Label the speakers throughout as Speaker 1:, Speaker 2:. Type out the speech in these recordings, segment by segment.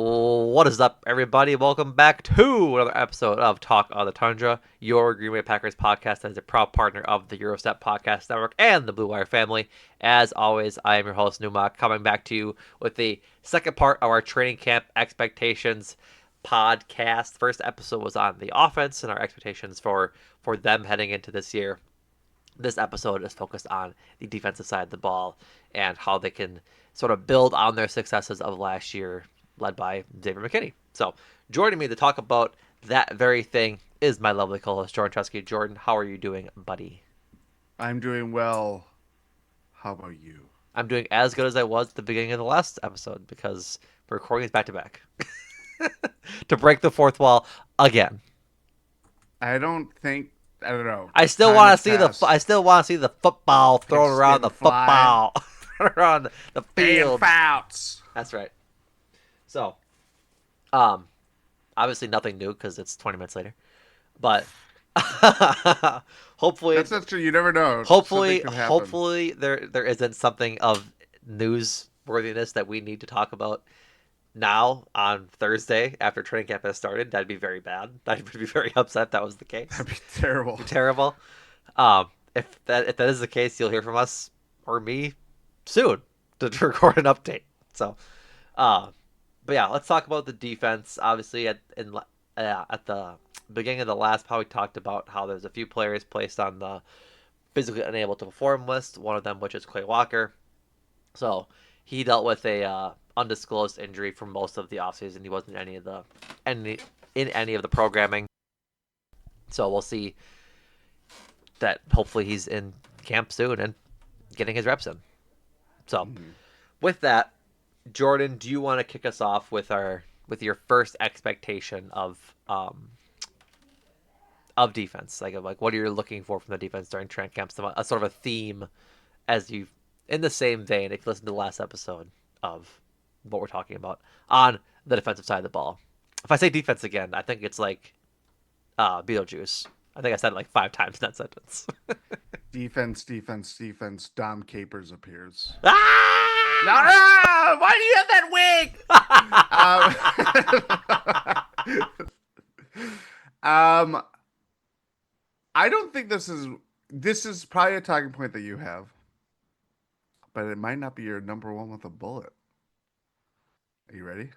Speaker 1: What is up, everybody? Welcome back to another episode of Talk on the Tundra, your Green Bay Packers podcast that is a proud partner of the Eurostep Podcast Network and the Blue Wire family. As always, I am your host, Numac, coming back to you with the second part of our training camp expectations podcast. First episode was on the offense and our expectations for them heading into this year. This episode is focused on the defensive side of the ball and how they can sort of build on their successes of last year, led by David McKinney. So, joining me to talk about that very thing is my lovely co-host Jordan Trusky. Jordan, how are you doing, buddy?
Speaker 2: I'm doing well. How about you?
Speaker 1: I'm doing as good as I was at the beginning of the last episode because we're recording this back to back to break the fourth wall again.
Speaker 2: I don't know.
Speaker 1: I still
Speaker 2: Time
Speaker 1: want to
Speaker 2: has
Speaker 1: see the I
Speaker 2: passed.
Speaker 1: still want to see the football thrown around
Speaker 2: Pigskin
Speaker 1: the
Speaker 2: flying.
Speaker 1: football around the
Speaker 2: Dan
Speaker 1: field.
Speaker 2: Fouts.
Speaker 1: That's right. So, um, obviously nothing new because it's 20 minutes later, but hopefully,
Speaker 2: That's not true. You never know. Something
Speaker 1: hopefully,
Speaker 2: could happen.
Speaker 1: hopefully there isn't something of newsworthiness that we need to talk about now on Thursday after training camp has started. That'd be very bad. I'd be very upset if that was the case.
Speaker 2: That'd be terrible.
Speaker 1: Be terrible. If that is the case, you'll hear from us or me soon to record an update. So, uh, but yeah, let's talk about the defense. Obviously, at the beginning of the last pod, we talked about how there's a few players placed on the physically unable to perform list. One of them, which is Clay Walker. So he dealt with a undisclosed injury for most of the offseason. He wasn't any in any of the programming. So we'll see that hopefully he's in camp soon and getting his reps in. So
Speaker 2: Mhm.
Speaker 1: with that, Jordan, do you want to kick us off with your first expectation of defense? Like what are you looking for from the defense during training camps? A sort of a theme as you in the same vein. If you listen to the last episode of what we're talking about on the defensive side of the ball. If I say defense again, I think it's like Beetlejuice. I think I said it like 5 times in that sentence.
Speaker 2: Defense, defense, defense. Dom Capers appears. No,
Speaker 1: Ah!
Speaker 2: no! Why do you have that wig? um, I don't think this is probably a talking point that you have, but it might not be your number one with a bullet. Are you ready?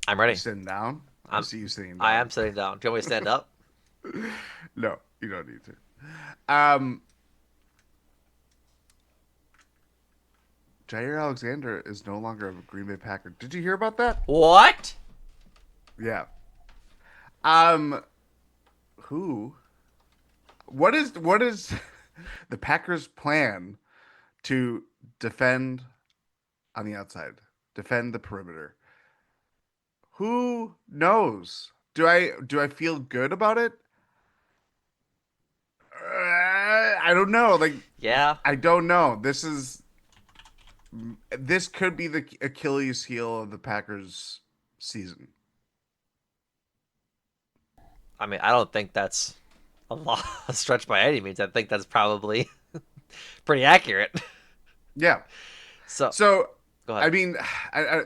Speaker 1: I'm
Speaker 2: You
Speaker 1: ready.
Speaker 2: sitting down? I
Speaker 1: I'm
Speaker 2: see you sitting
Speaker 1: I
Speaker 2: down.
Speaker 1: am sitting down. Do you want me to stand up?
Speaker 2: No, you don't need to. Jair Alexander is no longer a Green Bay Packer. Did you hear about that?
Speaker 1: What?
Speaker 2: Yeah. Um, who? What is the Packers' plan to defend on the outside, defend the perimeter? Who knows? Do I feel good about it? I don't know. Like
Speaker 1: Yeah.
Speaker 2: I don't know. This could be the Achilles heel of the Packers season.
Speaker 1: I mean, I don't think that's a stretch by any means. I think that's probably pretty accurate.
Speaker 2: Yeah.
Speaker 1: So,
Speaker 2: So,
Speaker 1: go
Speaker 2: I
Speaker 1: ahead.
Speaker 2: mean,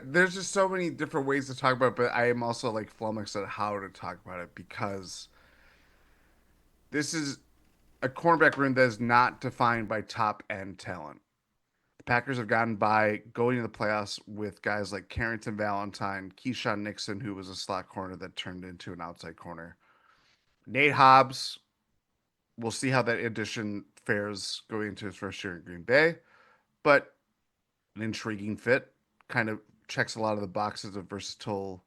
Speaker 2: there's just so many different ways to talk about it, but I am also like flummoxed at how to talk about it because this is a cornerback room that is not defined by top end talent. The Packers have gotten by going to the playoffs with guys like Carrington Valentine, Keyshawn Nixon, who was a slot corner that turned into an outside corner. Nate Hobbs, we'll see how that addition fares going into his first year in Green Bay, but an intriguing fit. Kind of checks a lot of the boxes of versatile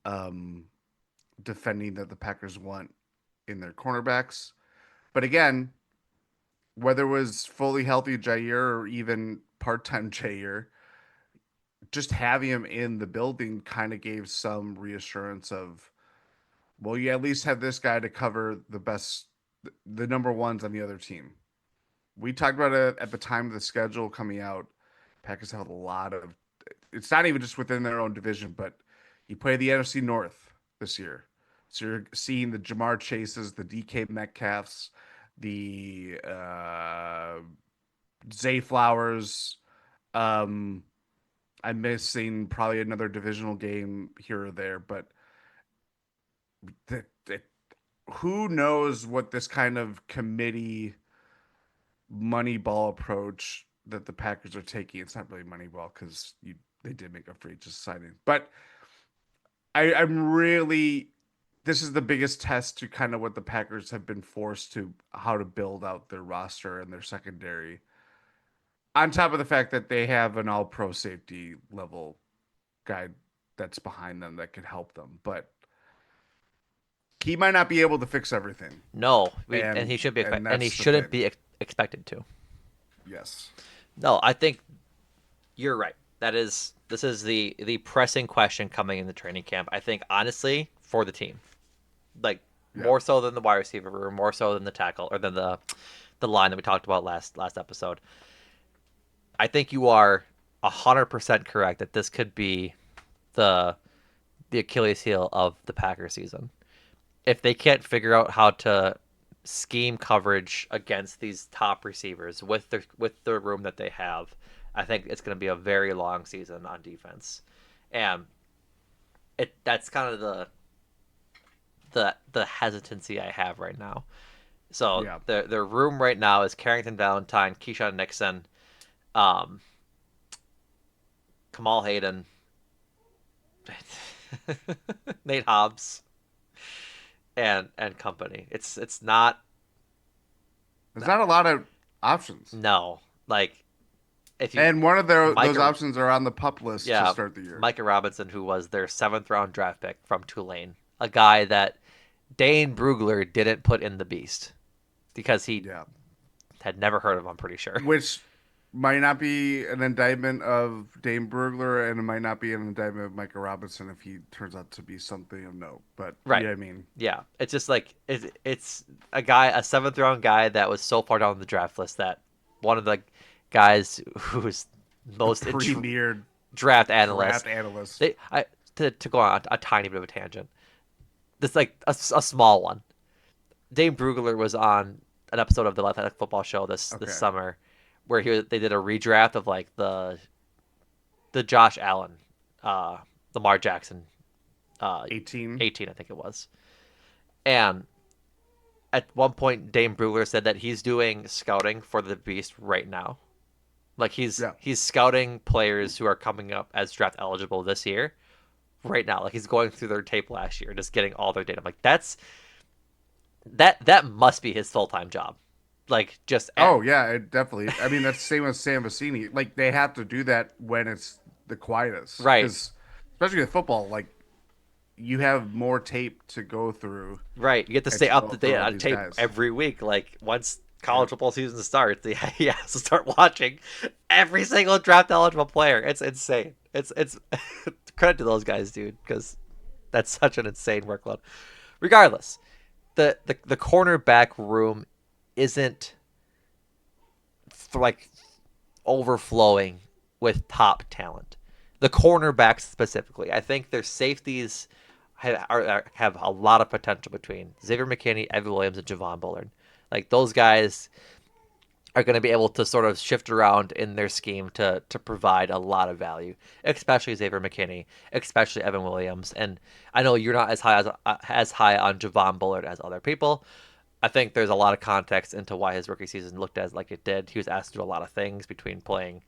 Speaker 2: um, defending that the Packers want in their cornerbacks. But again, whether it was fully healthy Jair or even part-time Jair, just having him in the building kind of gave some reassurance of, well, you at least have this guy to cover the number ones on the other team. We talked about it at the time of the schedule coming out. Packers have a lot of. It's not even just within their own division, but you play the NFC North this year, so you're seeing the Jamar Chases, the DK Metcalfs, the Zay Flowers, um, I'm missing probably another divisional game here or there, but the, who knows what this kind of committee Moneyball approach that the Packers are taking. It's not really Moneyball because you they did make a free just signing, but I'm really this is the biggest test to kind of what the Packers have been forced to how to build out their roster and their secondary. On top of the fact that they have an all pro safety level guy that's behind them that could help them, but he might not be able to fix everything.
Speaker 1: No, and
Speaker 2: And
Speaker 1: he should be
Speaker 2: and
Speaker 1: and he
Speaker 2: that's the
Speaker 1: shouldn't
Speaker 2: thing.
Speaker 1: be expected to.
Speaker 2: Yes.
Speaker 1: No, I think you're right. This is the pressing question coming in the training camp. I think honestly for the team, like
Speaker 2: Yeah.
Speaker 1: more so than the wide receiver room, more so than the tackle or than the line that we talked about last episode. I think you are 100% correct that this could be the the Achilles heel of the Packers season. If they can't figure out how to scheme coverage against these top receivers with the room that they have, I think it's going to be a very long season on defense, and that's kind of the hesitancy I have right now. So
Speaker 2: Yeah.
Speaker 1: the room right now is Carrington Valentine, Keyshawn Nixon, um, Kamal Hayden, Nate Hobbs, and company. It's not
Speaker 2: There's not a lot of options.
Speaker 1: no like if you
Speaker 2: And one of those
Speaker 1: Micah
Speaker 2: options are on the pup list to
Speaker 1: yeah
Speaker 2: start the year.
Speaker 1: Micah Robinson, who was their seventh round draft pick from Tulane, a guy that Dane Brugler didn't put in the beast because he
Speaker 2: Yeah.
Speaker 1: had never heard of him. I'm pretty sure.
Speaker 2: Which might not be an indictment of Dame Brugler, and it might not be an indictment of Micah Robinson if he turns out to be something of note. But
Speaker 1: Right.
Speaker 2: yeah, I mean,
Speaker 1: Yeah. It's just like it's a guy, a seventh round guy that was so far down the draft list that one of the guys who's
Speaker 2: the
Speaker 1: most
Speaker 2: premier
Speaker 1: draft analyst.
Speaker 2: draft analyst.
Speaker 1: They I to go on a tiny bit of a tangent. This like a small one. Dave Brugler was on an episode of the Athletic Football Show this
Speaker 2: Okay.
Speaker 1: summer, where they did a redraft of like the Josh Allen, uh, Lamar Jackson, uh,
Speaker 2: 18.
Speaker 1: 18 I think it was, and at one point Dame Brugler said that he's doing scouting for the Beast right now. Like
Speaker 2: Yeah.
Speaker 1: he's scouting players who are coming up as draft eligible this year right now. Like he's going through their tape last year, just getting all their data. I'm like that must be his full time job. Like just
Speaker 2: Oh yeah, it definitely. I mean, that's the same with Sam Vecini. Like they have to do that when it's the quietest,
Speaker 1: right,
Speaker 2: because especially with football, like you have more tape to go through
Speaker 1: right. You get to
Speaker 2: and
Speaker 1: stay
Speaker 2: to
Speaker 1: up
Speaker 2: go
Speaker 1: to
Speaker 2: through
Speaker 1: date
Speaker 2: all
Speaker 1: on
Speaker 2: these
Speaker 1: tape
Speaker 2: guys.
Speaker 1: every week. Like once
Speaker 2: Yeah.
Speaker 1: college football season starts, he has to start watching every single draft eligible player. It's insane. It's credit to those guys, dude, because that's such an insane workload. Regardless, the cornerback room isn't like overflowing with top talent. The cornerbacks specifically, I think their safeties have a lot of potential between Xavier McKinney, Evan Williams, and Javon Bullard. Like those guys are going to be able to sort of shift around in their scheme to provide a lot of value, especially Xavier McKinney, especially Evan Williams. And I know you're not as high on Javon Bullard as other people. I think there's a lot of context into why his rookie season looked as like it did. He was asked to do a lot of things between playing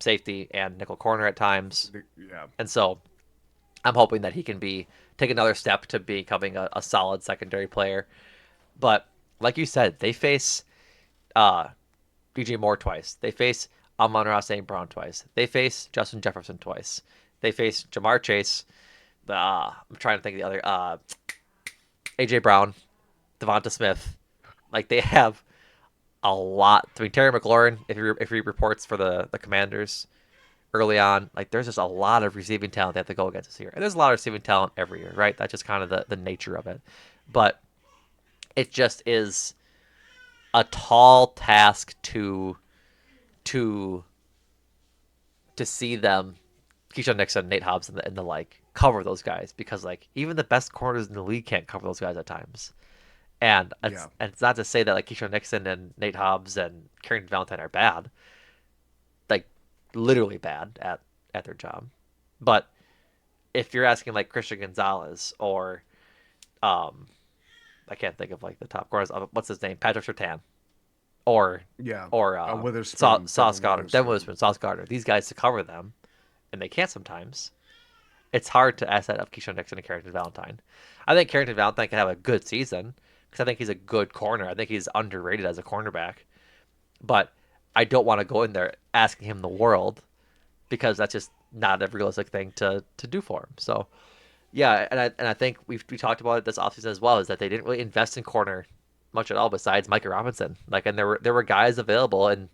Speaker 1: safety and nickel corner at times,
Speaker 2: Yeah.
Speaker 1: and so I'm hoping that he can take another step to becoming a solid secondary player. But like you said, they face uh, DJ Moore twice. They face Amon-Ra St. Brown twice. They face Justin Jefferson twice. They face Jamar Chase. I'm trying to think of the other. AJ Brown, Devonta Smith. Like they have a lot. I mean, Terry McLaurin, if he reports for the Commanders early on, like there's just a lot of receiving talent they have to go against this year, and there's a lot of receiving talent every year, right? That's just kind of the nature of it. But it just is a tall task to to see them, Keyshawn Nixon, Nate Hobbs, and the like, cover those guys because like even the best corners in the league can't cover those guys at times. And
Speaker 2: Yeah.
Speaker 1: it's not to say that like Keyshawn Nixon and Nate Hobbs and Carrington Valentine are bad, like literally bad at at their job. But if you're asking like Christian Gonzalez or um, I can't think of like the top corners. What's his name? Patrick Surtain or
Speaker 2: Yeah.
Speaker 1: or
Speaker 2: Witherspoon,
Speaker 1: Sauce
Speaker 2: Devin
Speaker 1: Goddard, Devin
Speaker 2: Witherspoon.
Speaker 1: Witherspoon, Sauce Goddard. These guys to cover them, and they can't sometimes. It's hard to ask that of Keyshawn Nixon and Carrington Valentine. I think Carrington Valentine can have a good season because I think he's a good corner. I think he's underrated as a cornerback, but I don't want to go in there asking him the world because that's just not a realistic thing to do for him. So yeah, and I think we talked about it this offseason as well, is that they didn't really invest in corner much at all besides Micah Robinson. Like, and there were guys available, and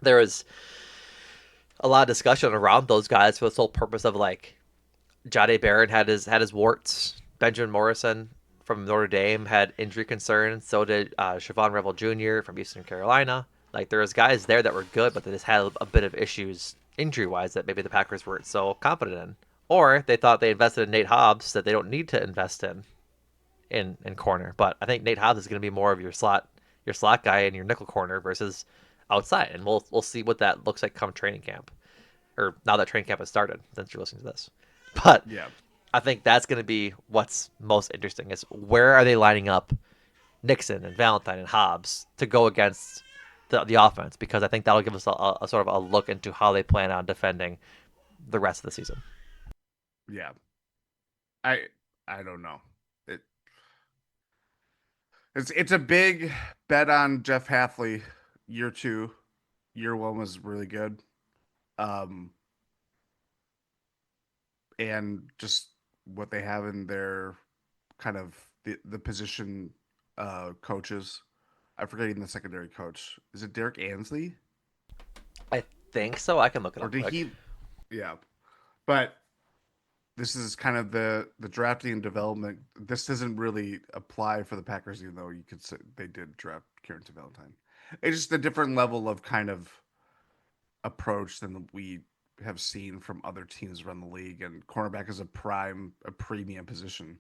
Speaker 1: there was a lot of discussion around those guys for the sole purpose of like Jahdae Barron had his warts. Benjamin Morrison from Notre Dame had injury concerns. So did Siobhan Revel Jr. from Eastern Carolina. Like there was guys there that were good, but they just had a bit of issues injury wise that maybe the Packers weren't so confident in. Or they thought they invested in Nate Hobbs that they don't need to invest in corner. But I think Nate Hobbs is going to be more of your slot guy in your nickel corner versus outside, and we'll see what that looks like come training camp, or now that training camp has started since you're listening to this. But
Speaker 2: Yeah.
Speaker 1: I think that's going to be what's most interesting is where are they lining up Nixon and Valentine and Hobbs to go against the offense, because I think that'll give us a sort of a look into how they plan on defending the rest of the season.
Speaker 2: Yeah. I I don't know. It it's a big bet on Jeff Halfley. Year two, year one was really good. Um, and just what they have in their kind of the position coaches. I'm forgetting the secondary coach. Is it Derek Ansley
Speaker 1: I think so. I can look it
Speaker 2: or
Speaker 1: up
Speaker 2: did
Speaker 1: quick.
Speaker 2: he? Yeah, but this is kind of the drafting and development. This doesn't really apply for the Packers, even though you could say they did draft Carrington Valentine. It's just a different level of kind of approach than we have seen from other teams around the league. And cornerback is a premium position.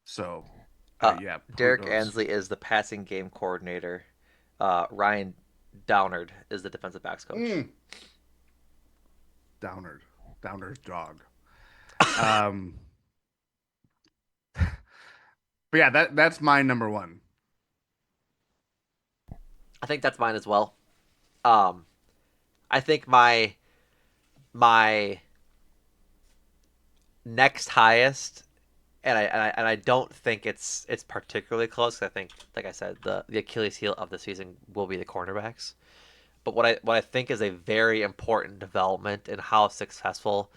Speaker 2: So,
Speaker 1: Uh,
Speaker 2: yeah, who
Speaker 1: Derek
Speaker 2: knows?
Speaker 1: Ansley is the passing game coordinator. Ryan Downard is the defensive backs coach.
Speaker 2: Mm, Downard, Downard's dog. Um, but yeah, that's my number one.
Speaker 1: I think that's mine as well. Um, I think my next highest, and I don't think it's particularly close. I think, like I said, the Achilles heel of the season will be the cornerbacks. But what I think is a very important development in how successful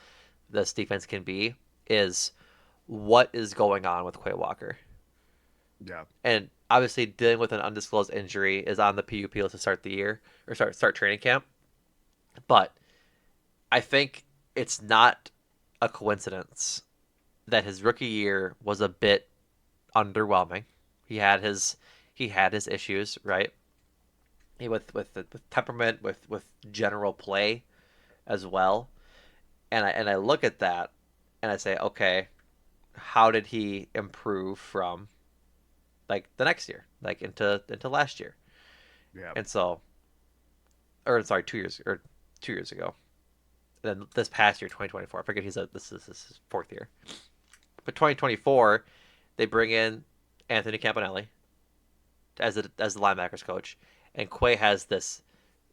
Speaker 1: this defense can be is what is going on with Quay Walker.
Speaker 2: Yeah,
Speaker 1: And obviously dealing with an undisclosed injury is on the PUP list to start the year, or start training camp. But I think it's not a coincidence that his rookie year was a bit underwhelming. He had his issues, right? With temperament, with general play as well. And I look at that and I say, okay, how did he improve from like the next year, like into last year?
Speaker 2: yeah,
Speaker 1: And so, or sorry, 2 years ago. And then this past year, 2024. I forget this is his fourth year. But 2024, they bring in Anthony Campanelli as the linebackers coach, and Quay has this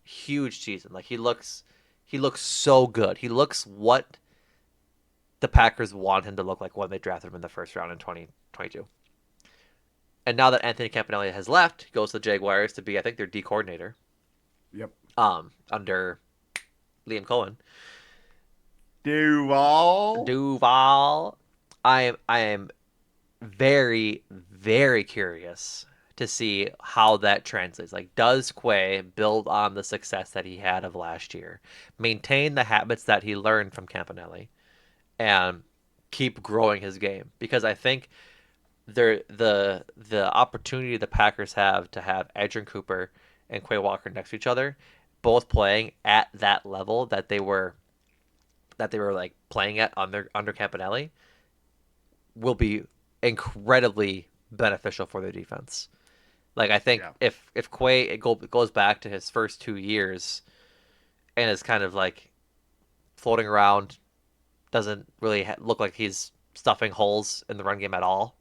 Speaker 1: huge season. Like he looks so good. He looks what the Packers want him to look like when they drafted him in the first round in 2022. And now that Anthony Campanelli has left, he goes to the Jaguars to be, I think, their D coordinator,
Speaker 2: yep.
Speaker 1: under Liam Cohen.
Speaker 2: Duval.
Speaker 1: Duval. I am very, very curious to see how that translates. Like, does Quay build on the success that he had of last year, maintain the habits that he learned from Campanelli, and keep growing his game? Because I think the opportunity the Packers have to have Adrian Cooper and Quay Walker next to each other, both playing at that level that they were like playing at under Campanelli, will be incredibly beneficial for their defense. Like I think
Speaker 2: Yeah,
Speaker 1: if Quay goes back to his first 2 years and is kind of like floating around, doesn't really look like he's stuffing holes in the run game at all.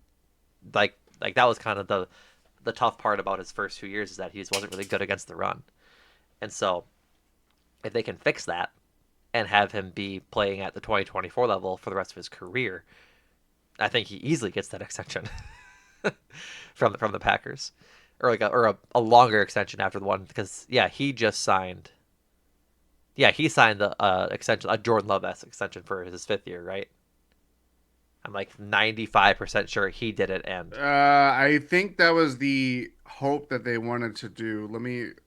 Speaker 1: Like that was kind of the tough part about his first 2 years is that he just wasn't really good against the run. And so if they can fix that and have him be playing at the 2024 level for the rest of his career, I think he easily gets that extension from the Packers, or like a longer extension after the one because yeah he just signed. Yeah, he signed the extension, a Jordan Love extension for his 5th year, right? I'm like 95% sure he did it, and
Speaker 2: I think that was the hope that they wanted to do.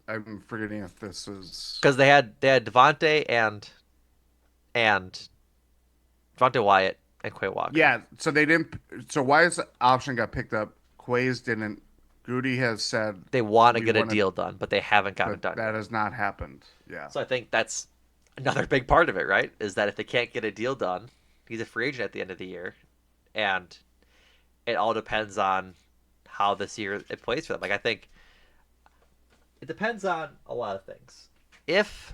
Speaker 2: I'm forgetting if this is.
Speaker 1: because they had Devontae and Devontae Wyatt and Quay Walker.
Speaker 2: Yeah, so they didn't. So Wyatt's option got picked up. Quay's didn't. Goody has said
Speaker 1: They want to
Speaker 2: we
Speaker 1: get a
Speaker 2: wanted,
Speaker 1: deal done, but they haven't gotten
Speaker 2: but
Speaker 1: it done
Speaker 2: that
Speaker 1: yet.
Speaker 2: has not happened. Yeah.
Speaker 1: So I think that's another big part of it, right? Is that if they can't get a deal done, he's a free agent at the end of the year, and it all depends on how this year it plays for them. Like I think it depends on a lot of things. If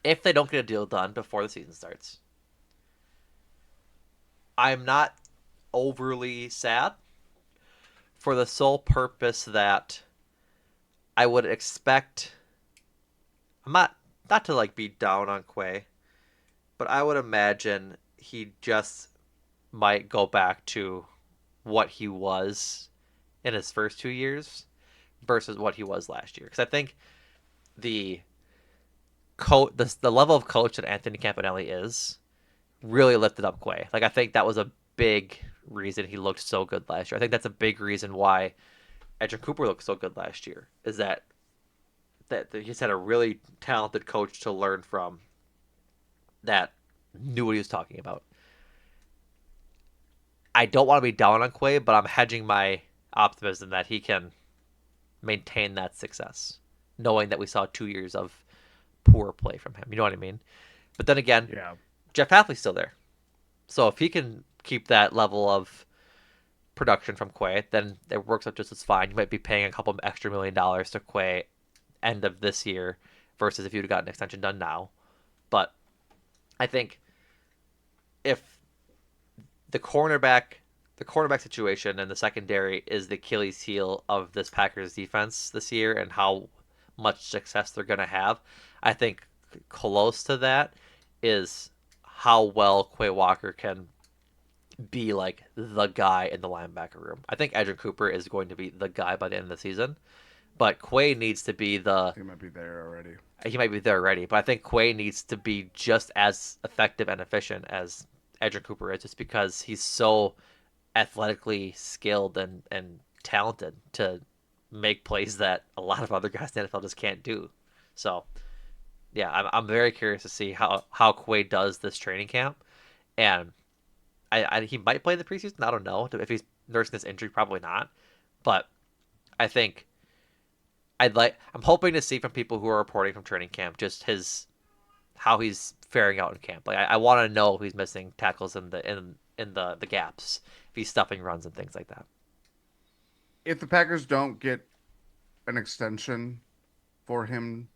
Speaker 1: if they don't get a deal done before the season starts, I'm not overly sad for the sole purpose that I would expect. I'm not to like be down on Quay, but I would imagine he just might go back to what he was in his first 2 years versus what he was last year. Because I think the the level of coach that Anthony Campanelli is really lifted up Quay. Like I think that was a big reason he looked so good last year. I think that's a big reason why Edger Cooper looked so good last year. Is that he's had a really talented coach to learn from that knew what he was talking about. I don't want to be down on Quay, but I'm hedging my optimism that he can maintain that success, knowing that we saw 2 years of poor play from him. You know what I mean? But then again,
Speaker 2: Yeah.
Speaker 1: Jeff Hafley's still there. So if he can keep that level of production from Quay, then it works out just as fine. You might be paying a couple extra $1 million to Quay end of this year versus if you'd have gotten an extension done now. But I think if the cornerback the cornerback situation and the secondary is the Achilles heel of this Packers defense this year and how much success they're going to have. I think close to that is how well Quay Walker can be like the guy in the linebacker room. I think Edrin Cooper is going to be the guy by the end of the season, but Quay needs to be the.
Speaker 2: He might be there already.
Speaker 1: He might be there already, but I think Quay needs to be just as effective and efficient as Edrin Cooper is, just because he's so athletically skilled and talented to make plays that a lot of other guys in the NFL just can't do. So, yeah, I'm very curious to see how Quay does this training camp, and he might play in the preseason. I don't know if he's nursing this injury, probably not, but I think I'm hoping to see from people who are reporting from training camp just his how he's faring out in camp. Like I want to know if he's missing tackles in the gaps, if he's stuffing runs and things like that.
Speaker 2: If the Packers don't get an extension for him,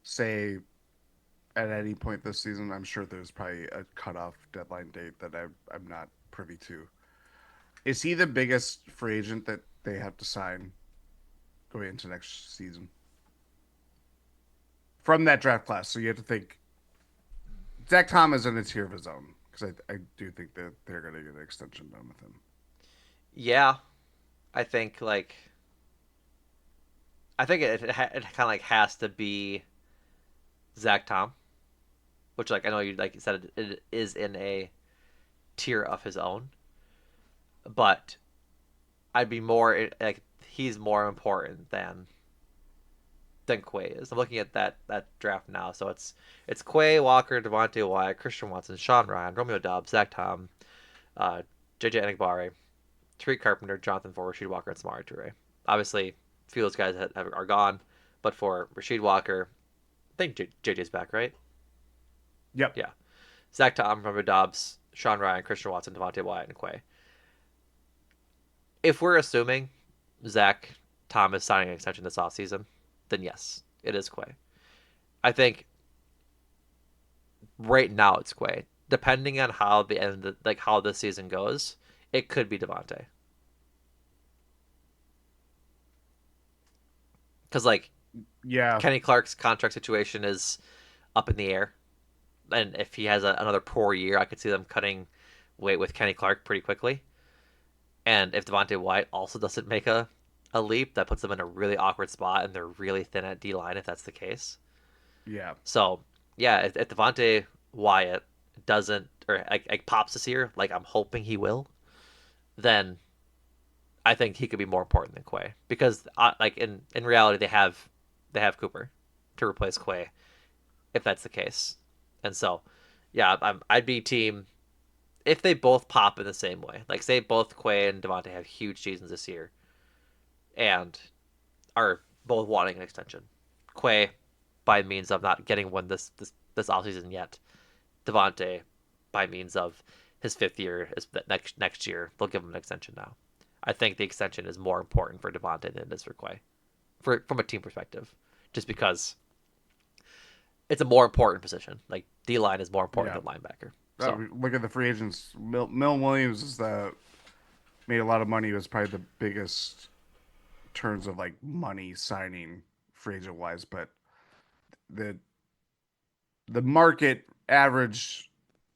Speaker 2: say at any point this season, I'm sure there's probably a cutoff deadline date that I'm not privy to. Is he the biggest free agent that they have to sign going into next season from that draft class? So you have to think Zach Tom is in a tier of his own because I do think that they're going to get an extension done with him.
Speaker 1: Yeah, I think it kind of like has to be Zach Tom, which like I know you like you said it is in a tier of his own, but I'd be more like he's more important than Quay is. I'm looking at that draft now, so it's Quay, Walker, Devontae Wyatt, Christian Watson, Sean Ryan, Romeo Doubs, Zach Tom, uh, JJ Enigbare, Tariq Carpenter, Jonathan Ford, Rasheed Walker, and Samari Toure. Obviously, a few of those guys are gone, but for Rasheed Walker, I think JJ's back, right?
Speaker 2: Yep.
Speaker 1: Yeah. Zach Tom, Romeo Doubs, Sean Ryan, Christian Watson, Devontae Wyatt, and Quay. If we're assuming Zach Tom is signing an extension this offseason, then yes, it is Quay. I think right now it's Quay. Depending on how the end, like how this season goes, it could be Devontae. Because like
Speaker 2: Yeah,
Speaker 1: Kenny Clark's contract situation is up in the air, and if he has another poor year, I could see them cutting weight with Kenny Clark pretty quickly. And if Devontae White also doesn't make a leap, that puts them in a really awkward spot, and they're really thin at D line if that's the case.
Speaker 2: yeah,
Speaker 1: So yeah, if Devontae Wyatt doesn't or like pops this year, like I'm hoping he will, then I think he could be more important than Quay because like in reality they have Cooper to replace Quay if that's the case, and so yeah, I'd be team if they both pop in the same way. Like say both Quay and Devontae have huge seasons this year and are both wanting an extension. Quay by means of not getting one this offseason yet. Devontae by means of his fifth year is next year. They'll give him an extension now. I think the extension is more important for Devontae than it is for Quay, from a team perspective, just because it's a more important position. Like D line is more important
Speaker 2: yeah.
Speaker 1: than linebacker. So
Speaker 2: Look at the free agents. Mil Williams is the made a lot of money. He was probably the biggest terms of like money signing free agent wise, but the the market average,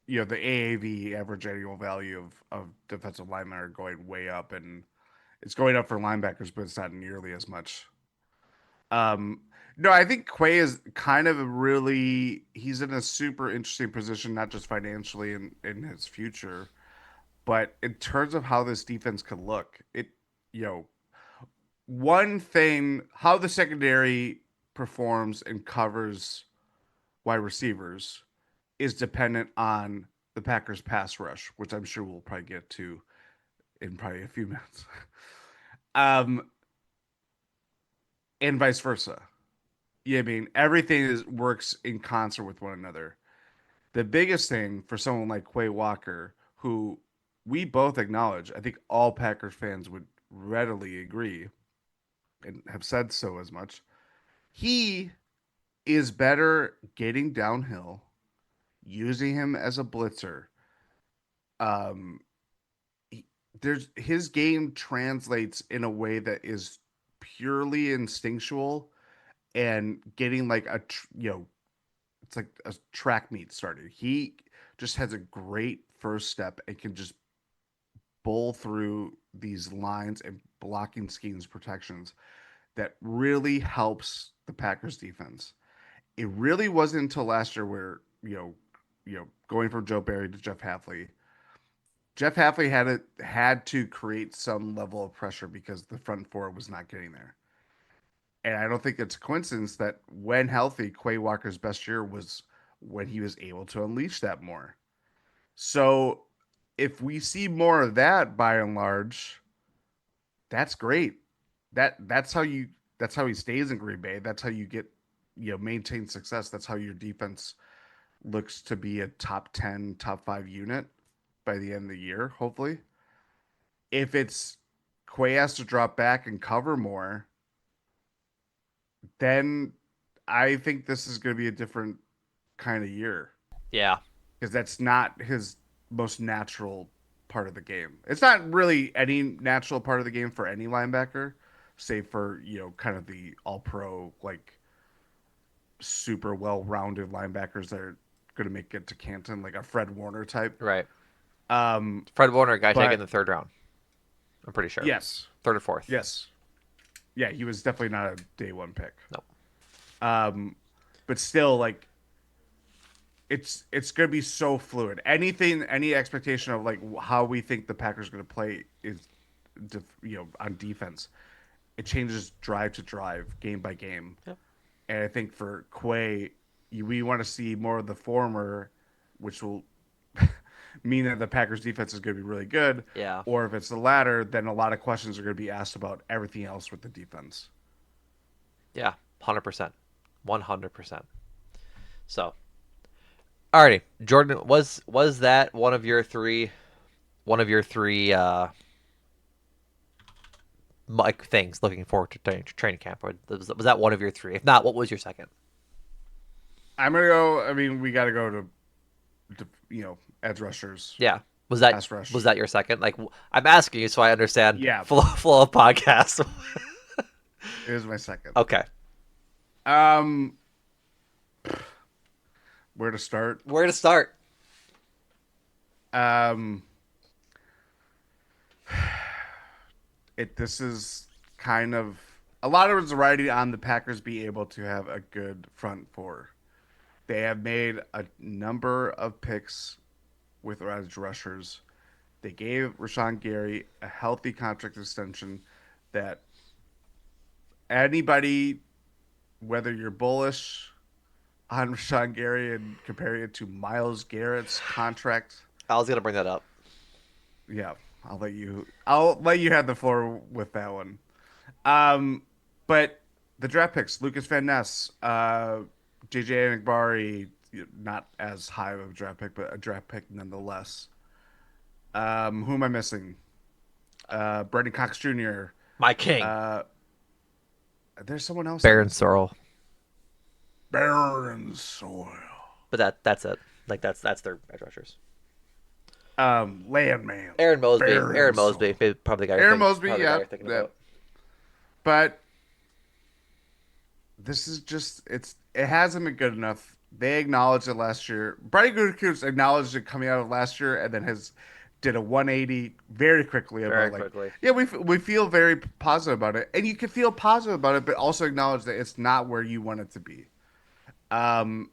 Speaker 2: the AAV average annual value of defensive linemen are going way up, and it's going up for linebackers, but it's not nearly as much. Um, no, I think Quay is kind of a really he's in a super interesting position, not just financially in his future, but in terms of how this defense could look. You know, one thing how the secondary performs and covers wide receivers is dependent on the Packers pass rush, which I'm sure we'll probably get to in probably a few minutes. um, and vice versa. Yeah, I mean everything works in concert with one another. The biggest thing for someone like Quay Walker, who we both acknowledge, I think all Packers fans would readily agree and have said so as much. He is better getting downhill, using him as a blitzer. Um, he, there's his game translates in a way that is purely instinctual and getting like it's like a track meet started. He just has a great first step and can just bull through these lines and blocking schemes protections that really helps the Packers defense. It really wasn't until last year where, going from Joe Barry to Jeff Hafley. Jeff Hafley had to create some level of pressure because the front four was not getting there. And I don't think it's a coincidence that when healthy, Quay Walker's best year was when he was able to unleash that more. So if we see more of that by and large, that's great. That's how he stays in Green Bay. That's how you get maintain success. That's how your defense looks to be a top 10, top 5 unit by the end of the year, hopefully. If it's Quay has to drop back and cover more, then I think this is going to be a different kind of year
Speaker 1: yeah,
Speaker 2: because that's not his most natural part of the game. It's not really any natural part of the game for any linebacker, save for kind of the all pro like super well rounded linebackers that are going to make it to Canton, like a Fred Warner type.
Speaker 1: right.
Speaker 2: Um,
Speaker 1: Fred Warner, a guy taken in
Speaker 2: but
Speaker 1: the third round. I'm pretty sure
Speaker 2: yes,
Speaker 1: third or fourth.
Speaker 2: yes, yeah, he was definitely not a day one pick.
Speaker 1: No.
Speaker 2: Um, but still, like it's going to be so fluid. Any expectation of like how we think the Packers are going to play is, on defense, it changes drive to drive, game by game.
Speaker 1: Yep.
Speaker 2: And I think for Quay, we want to see more of the former, which will mean that the Packers defense is going to be really good.
Speaker 1: Yeah.
Speaker 2: Or if it's the latter, then a lot of questions are going to be asked about everything else with the defense.
Speaker 1: Yeah. 100%. 100%. So, alrighty, Jordan, was that one of your three like things looking forward to training camp, or was that one of your three? If not, what was your second?
Speaker 2: I'm gonna go. I mean, we got to go to edge rushers,
Speaker 1: Yeah. Was that
Speaker 2: pass rush.
Speaker 1: was that your second? Like I'm asking you so I understand
Speaker 2: Yeah,
Speaker 1: flow of podcast.
Speaker 2: it was my second.
Speaker 1: Okay.
Speaker 2: Um, where to start?
Speaker 1: Where to start?
Speaker 2: Um, this is kind of a lot of it's riding on the Packers be able to have a good front four. They have made a number of picks with edge rushers. They gave Rashawn Gary a healthy contract extension that anybody, whether you're bullish on Rashawn Gary and comparing it to Miles Garrett's contract,
Speaker 1: I was gonna bring that up.
Speaker 2: yeah, I'll let you have the floor with that one. Um, but the draft picks, Lucas Van Ness, JJ Enigbari, not as high of a draft pick, but a draft pick nonetheless. Who am I missing? Brandon Cox Jr.
Speaker 1: My king,
Speaker 2: Uh, there's someone else I'm
Speaker 1: Baron
Speaker 2: missing.
Speaker 1: Sorrell.
Speaker 2: Baron Soil.
Speaker 1: But that's it. Like that's their edge rushers.
Speaker 2: Landman.
Speaker 1: Aaron Mosby.
Speaker 2: Baron
Speaker 1: Aaron Mosby.
Speaker 2: Soil.
Speaker 1: Probably the guy you're
Speaker 2: Aaron
Speaker 1: thinking.
Speaker 2: Mosby,
Speaker 1: Probably the guy
Speaker 2: yeah,
Speaker 1: you're thinking
Speaker 2: yeah.
Speaker 1: about.
Speaker 2: But this is just it hasn't been good enough. They acknowledged it last year. Brian Gutekunst acknowledged it coming out of last year, and then has did a 180 very quickly
Speaker 1: Very
Speaker 2: about like,
Speaker 1: quickly.
Speaker 2: yeah, we feel very positive about it, and you can feel positive about it, but also acknowledge that it's not where you want it to be. Um,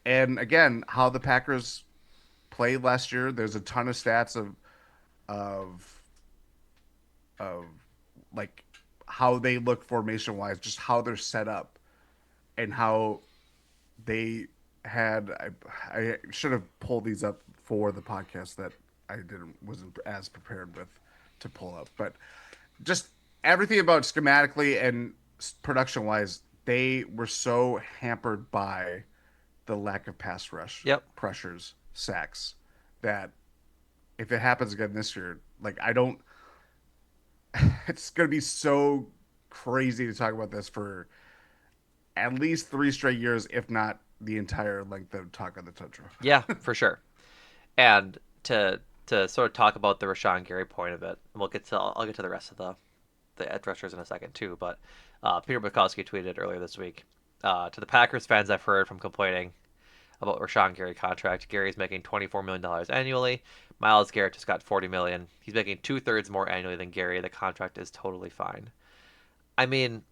Speaker 2: and again, how the Packers played last year, there's a ton of stats of of like how they look formation wise, just how they're set up, and how they had I should have pulled these up for the podcast that I didn't wasn't as prepared with to pull up, but just everything about schematically and production wise, they were so hampered by the lack of pass rush
Speaker 1: Yep.
Speaker 2: pressures, sacks, that if it happens again this year, like I don't, it's gonna be so crazy to talk about this for at least 3 straight years, if not the entire length of Talk on the Tundra.
Speaker 1: Yeah, for sure. And to sort of talk about the Rashawn Gary point of it, and I'll get to the rest of the edge rushers in a second too. But Peter Bukowski tweeted earlier this week to the Packers fans I've heard from complaining about Rashawn Gary contract. Gary's making $24 million annually. Miles Garrett just got $40 million. He's making 2/3 more annually than Gary. The contract is totally fine. I mean,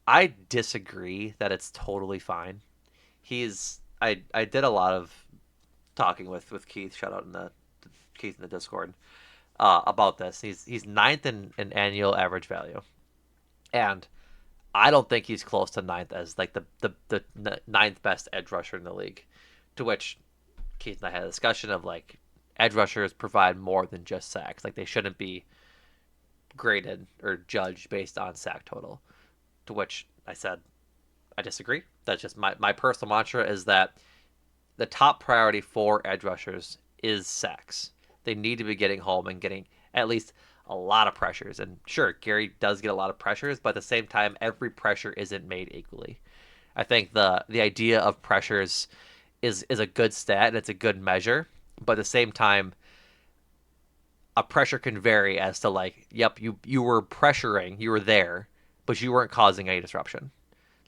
Speaker 1: I disagree that it's totally fine. I did a lot of talking with Keith. Shout out in the Keith in the Discord about this. He's ninth in annual average value, and I don't think he's close to ninth as like the ninth best edge rusher in the league. To which Keith and I had a discussion of like edge rushers provide more than just sacks. Like they shouldn't be graded or judged based on sack total. To which I said I disagree. That's just my personal mantra is that the top priority for edge rushers is sacks. They need to be getting home and getting at least a lot of pressures. And sure, Gary does get a lot of pressures, but at the same time, every pressure isn't made equally. I think the idea of pressures is a good stat and it's a good measure, but at the same time, a pressure can vary as to like, yep, you were pressuring, you were there, but you weren't causing any disruption.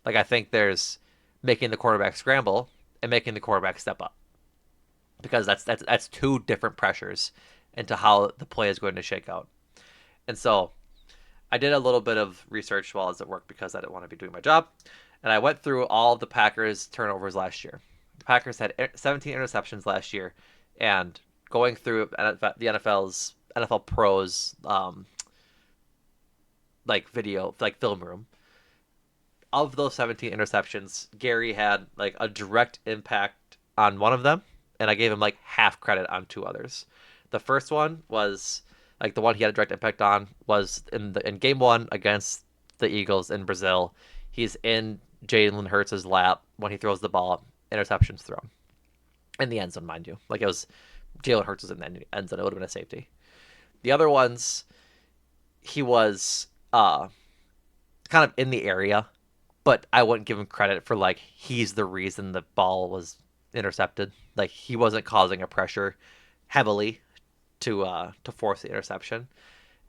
Speaker 1: Like I think there's making the quarterback scramble and making the quarterback step up because that's two different pressures into how the play is going to shake out. And so I did a little bit of research while I was at work because I didn't want to be doing my job, and I went through all of the Packers turnovers last year. The Packers had 17 interceptions last year, and going through the NFL's NFL Pros like video like film room, of those 17 interceptions, Gary had like a direct impact on one of them, and I gave him like half credit on two others. The first one was like the one he had a direct impact on was in game one against the Eagles in Brazil. He's in Jalen Hurts' lap when he throws the ball, interceptions thrown in the end zone, mind you. Like it was Jalen Hurts was in the end zone. It would have been a safety. The other ones, he was kind of in the area, but I wouldn't give him credit for like he's the reason the ball was intercepted. Like he wasn't causing a pressure heavily to force the interception.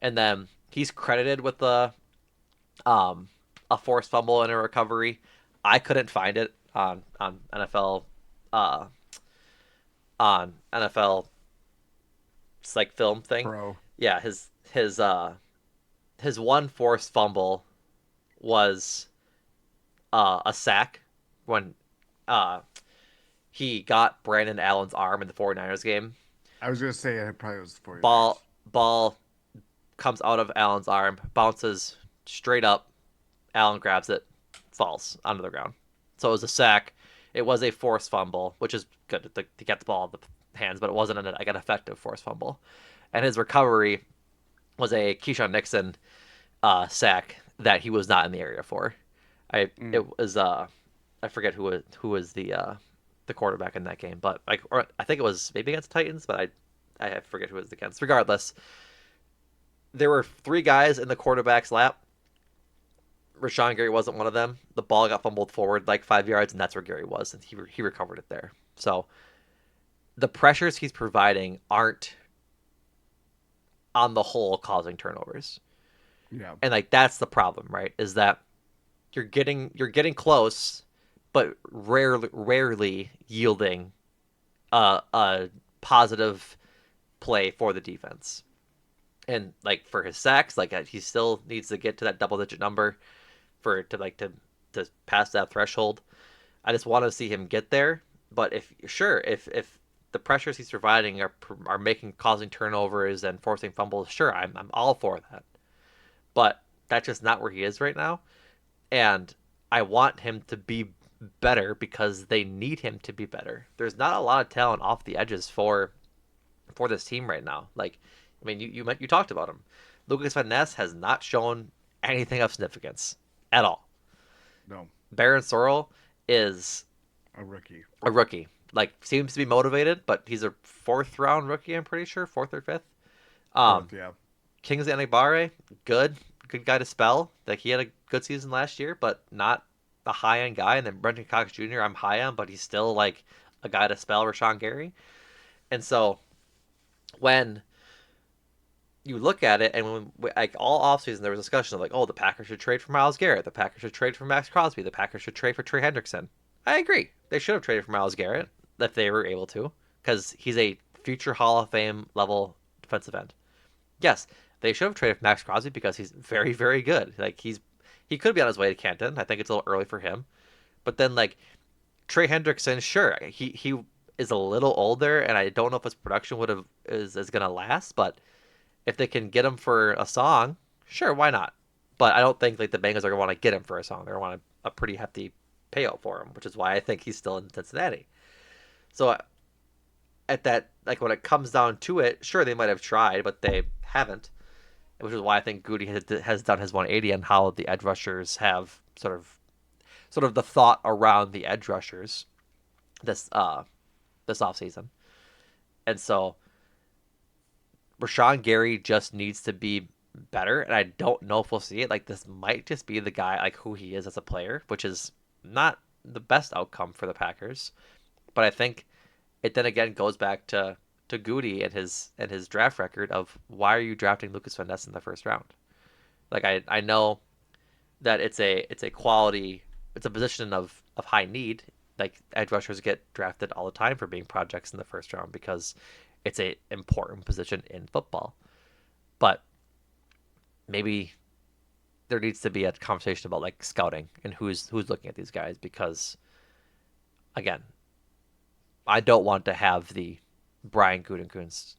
Speaker 1: And then he's credited with um a forced fumble and a recovery. I couldn't find it uh on NFL like film thing.
Speaker 2: Pro.
Speaker 1: Yeah, his one forced fumble was a sack when uh he got Brandon Allen's arm in the 49ers game.
Speaker 2: I was gonna say it probably was the 49ers.
Speaker 1: Ball comes out of Allen's arm, bounces straight up. Allen grabs it, falls onto the ground. So it was a sack. It was a forced fumble, which is good to get the ball in the hands, but it wasn't like an effective forced fumble. And his recovery was a Keyshawn Nixon sack that he was not in the area for.
Speaker 2: Mm.
Speaker 1: It was I forget who was the quarterback in that game, but like or I think it was maybe against the Titans, but I forget who it was against. Regardless, there were three guys in the quarterback's lap. Rashawn Gary wasn't one of them. The ball got fumbled forward like 5 yards, and that's where Gary was, and he recovered it there. So the pressures he's providing aren't on the whole causing turnovers,
Speaker 2: Yeah.
Speaker 1: and like that's the problem, right? Is that you're getting close, but rarely yielding a positive play for the defense. And like for his sacks, like he still needs to get to that double digit number for to like to pass that threshold. I just want to see him get there. But if the pressures he's providing are making causing turnovers and forcing fumbles, sure, I'm all for that. But that's just not where he is right now, and I want him to be better because they need him to be better. There's not a lot of talent off the edges for this team right now. Like, I mean, you talked about him. Lucas Van Ness has not shown anything of significance at all.
Speaker 2: No.
Speaker 1: Baron Sorrell is
Speaker 2: A rookie.
Speaker 1: a rookie. Like, seems to be motivated, but he's a fourth round rookie. I'm pretty sure fourth or fifth. Um,
Speaker 2: Fourth, yeah.
Speaker 1: Kingsley Enagbare, good guy to spell. Like he had a good season last year, but not a high end guy. And then Brenton Cox Jr. I'm high on, but he's still like a guy to spell Rashawn Gary. And so when you look at it, and when like all offseason there was discussion of like, oh, the Packers should trade for Myles Garrett, the Packers should trade for Max Crosby, the Packers should trade for Trey Hendrickson. I agree. They should have traded for Myles Garrett if they were able to, because he's a future Hall of Fame level defensive end. Yes, they should have traded for Max Crosby because he's very, very good. Like he could be on his way to Canton. I think it's a little early for him. But then like Trey Hendrickson, sure, he is a little older, and I don't know if his production would have is gonna last. But if they can get him for a song, sure, why not? But I don't think like the Bengals are gonna want to get him for a song. They're gonna want a pretty hefty payout for him, which is why I think he's still in Cincinnati. So at that, like when it comes down to it, sure they might have tried, but they haven't, which is why I think Goody has done his 180 and how the edge rushers have sort of the thought around the edge rushers this this offseason. And so Rashawn Gary just needs to be better, and I don't know if we'll see it. Like this might just be the guy like who he is as a player, which is not the best outcome for the Packers. But I think it then again goes back to Goody and his draft record of why are you drafting Lucas Van Ness in the first round? Like I know that it's a quality, it's a position of high need. Like edge rushers get drafted all the time for being projects in the first round because it's a important position in football. But maybe there needs to be a conversation about like scouting and who's looking at these guys because again, I don't want to have the Brian Gutekunst.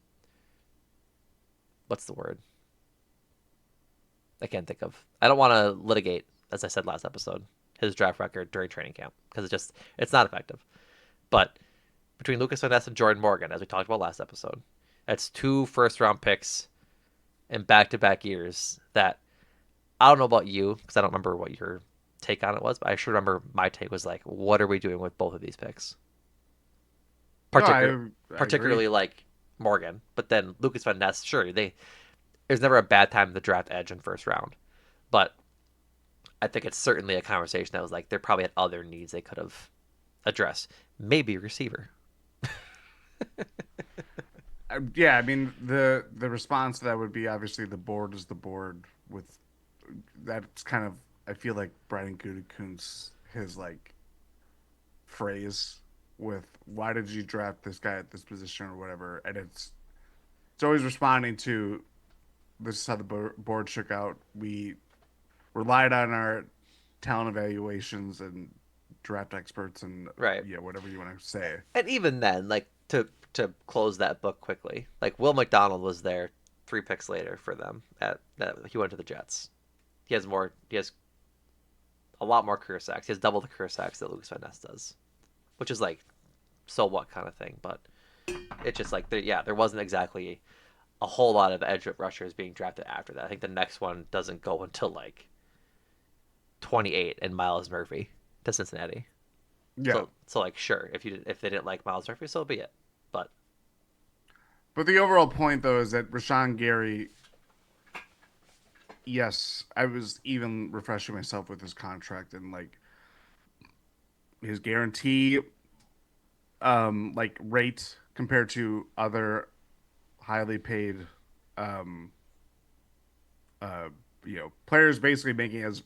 Speaker 1: What's the word? I can't think of. I don't want to litigate, as I said last episode, his draft record during training camp because it's not effective. But between Lucas Van Ness and Jordan Morgan, as we talked about last episode, that's two first round picks in back to back years. That I don't know about you because I don't remember what your take on it was, but I sure remember my take was like, what are we doing with both of these picks?
Speaker 2: No,
Speaker 1: Particular,
Speaker 2: I agree.
Speaker 1: particularly like Morgan, but then Lucas Van Ness. Sure, there's never a bad time to draft edge in first round, but I think it's certainly a conversation that was like they probably had other needs they could have address. Maybe receiver.
Speaker 2: Yeah, I mean the response to that would be obviously the board is the board. With that's kind of I feel like Brian Gutekunst his like phrase with why did you draft this guy at this position or whatever, and it's always responding to this is how the board shook out. We relied on our talent evaluations and draft experts and
Speaker 1: Right.
Speaker 2: yeah, whatever you want to say.
Speaker 1: And even then, like to close that book quickly, like Will McDonald was there 3 picks later for them. He went to the Jets. He has more. He has a lot more career sacks. He has double the career sacks that Lucas Van Ness does, which is like so what kind of thing. But it's just like there wasn't exactly a whole lot of edge rushers being drafted after that. I think the next one doesn't go until like 28 and Miles Murphy to Cincinnati.
Speaker 2: Yeah,
Speaker 1: So like sure, if they didn't like Miles Murphy, so be it. But
Speaker 2: but the overall point though is that Rashawn Gary, yes, I was even refreshing myself with his contract and like his guarantee like rate compared to other highly paid um uh players basically making as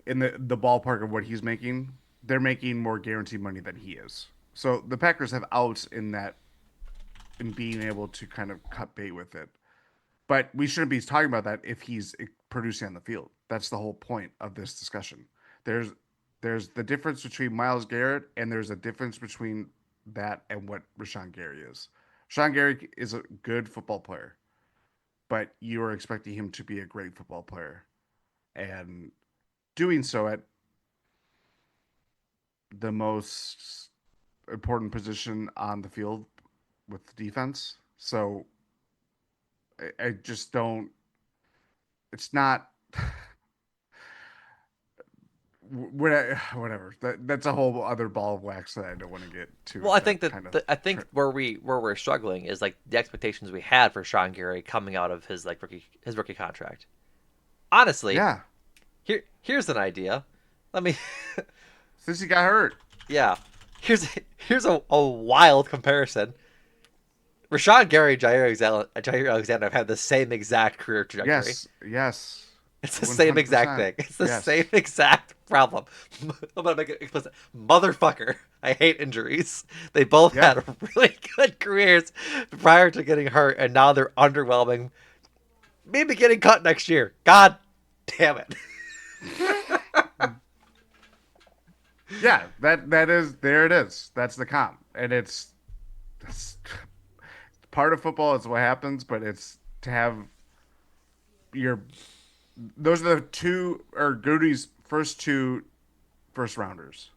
Speaker 2: in the ballpark of what he's making, they're making more guaranteed money than he is. So the Packers have outs in that in being able to kind of cut bait with it. But we shouldn't be talking about that if he's producing on the field. That's the whole point of this discussion. There's there's the difference between Miles Garrett and there's a difference between that and what Rashawn Gary is. Rashawn Gary is a good football player, but you are expecting him to be a great football player. And doing so at the most important position on the field with the defense. So I just don't. It's not. Whatever. That's a whole other ball of wax that I don't want to get to.
Speaker 1: well, I
Speaker 2: That
Speaker 1: think that
Speaker 2: kind of.
Speaker 1: I think where we're struggling is like the expectations we had for Sean Gary coming out of his like rookie contract. Honestly,
Speaker 2: Yeah.
Speaker 1: here's an idea. Let me
Speaker 2: Since he got hurt.
Speaker 1: yeah. Here's a wild comparison. Rashawn Gary and Jair Alexander have had the same exact career trajectory.
Speaker 2: Yes. Yes.
Speaker 1: It's the same exact
Speaker 2: 100%.
Speaker 1: thing. It's the same
Speaker 2: Yes.
Speaker 1: exact problem. I'm gonna make it explicit. Motherfucker, I hate injuries. They both
Speaker 2: Yeah.
Speaker 1: had really good careers prior to getting hurt, and now they're underwhelming. Maybe getting cut next year. God damn it.
Speaker 2: Yeah. That is there. It is. That's the comp, and it's part of football. It's what happens, but it's to have your those are the two or Goody's first two first rounders.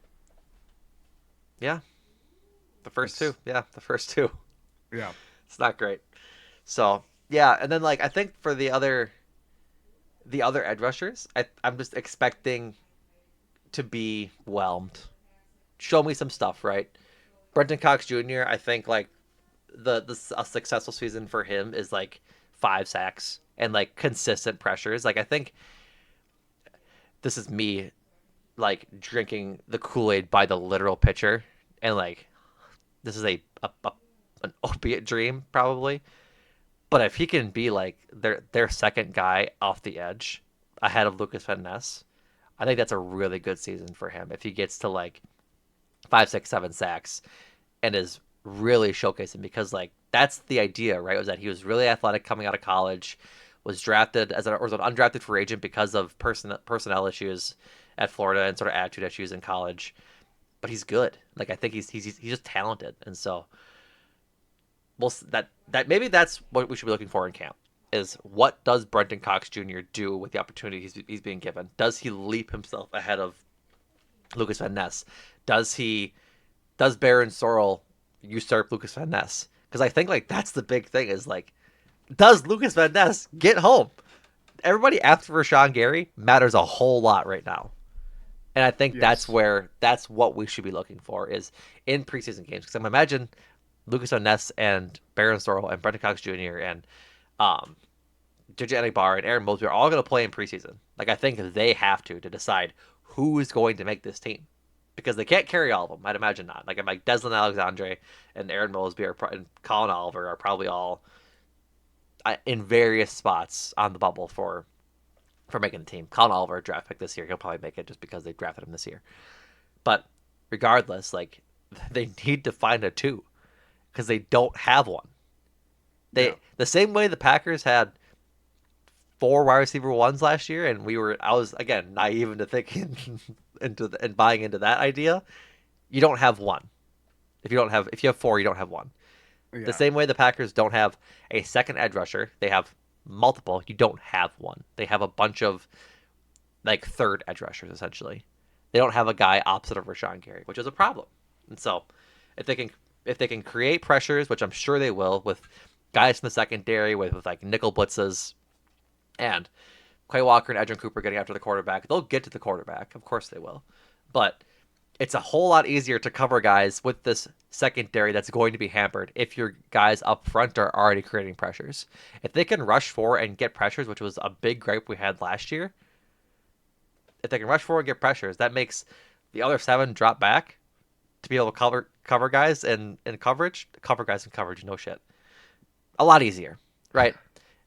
Speaker 1: Yeah, the first two.
Speaker 2: It's
Speaker 1: Yeah, the first two.
Speaker 2: yeah.
Speaker 1: It's not great. So yeah, and then like I think for the other edge rushers, I'm just expecting to be whelmed. Show me some stuff, right? Brenton Cox Jr. I think like the a successful season for him is like 5 sacks and like consistent pressures. Like I think this is me like drinking the Kool Aid by the literal pitcher, and like this is a an opiate dream probably. But if he can be like their second guy off the edge ahead of Lucas Van Ness, I think that's a really good season for him. If he gets to like 5, 6, 7 sacks and is really showcasing, because like that's the idea, right? Was that he was really athletic coming out of college, was drafted as or was an undrafted free agent because of personnel issues at Florida and sort of attitude issues in college. But he's good. Like I think he's just talented, and so that maybe that's what we should be looking for in camp. Is what does Brenton Cox Jr. do with the opportunity he's being given? Does he leap himself ahead of Lucas Van Ness? Does Baron Sorrell usurp Lucas Van Ness? Because I think like that's the big thing is like, does Lucas Van Ness get home? Everybody after Rashawn Gary matters a whole lot right now, and I think
Speaker 2: Yes.
Speaker 1: that's what we should be looking for is in preseason games. Because I'm imagine Lucas Van Ness and Baron Sorrell and Brenton Cox Jr. and um, JJ Bar and Aaron Mosby are all going to play in preseason. Like I think they have to decide who is going to make this team. because they can't carry all of them. I'd imagine not. Like I'm like Deslin Alexandre and Aaron Mosby and Colin Oliver are probably all in various spots on the bubble for making the team. Colin Oliver draft pick this year. He'll probably make it just because they drafted him this year. But regardless, like they need to find a two because they don't have one.
Speaker 2: Yeah.
Speaker 1: The same way the Packers had four wide receiver ones last year, and I was again naive into thinking and buying into that idea. You don't have one. If you have four, you don't have one. The
Speaker 2: Yeah.
Speaker 1: same way the Packers don't have a second edge rusher, they have multiple. You don't have one. They have a bunch of like third edge rushers essentially. They don't have a guy opposite of Rashawn Gary, which is a problem. And so, if they can if they can create pressures, which I'm sure they will, with guys in the secondary with like nickel blitzes and Quay Walker and Edgerrin Cooper getting after the quarterback, they'll get to the quarterback. Of course they will. But it's a whole lot easier to cover guys with this secondary that's going to be hampered if your guys up front are already creating pressures. If they can rush forward and get pressures, which was a big gripe we had last year, if they can rush forward and get pressures, that makes the other seven drop back to be able to cover guys in cover guys in coverage, no shit, a lot easier, right?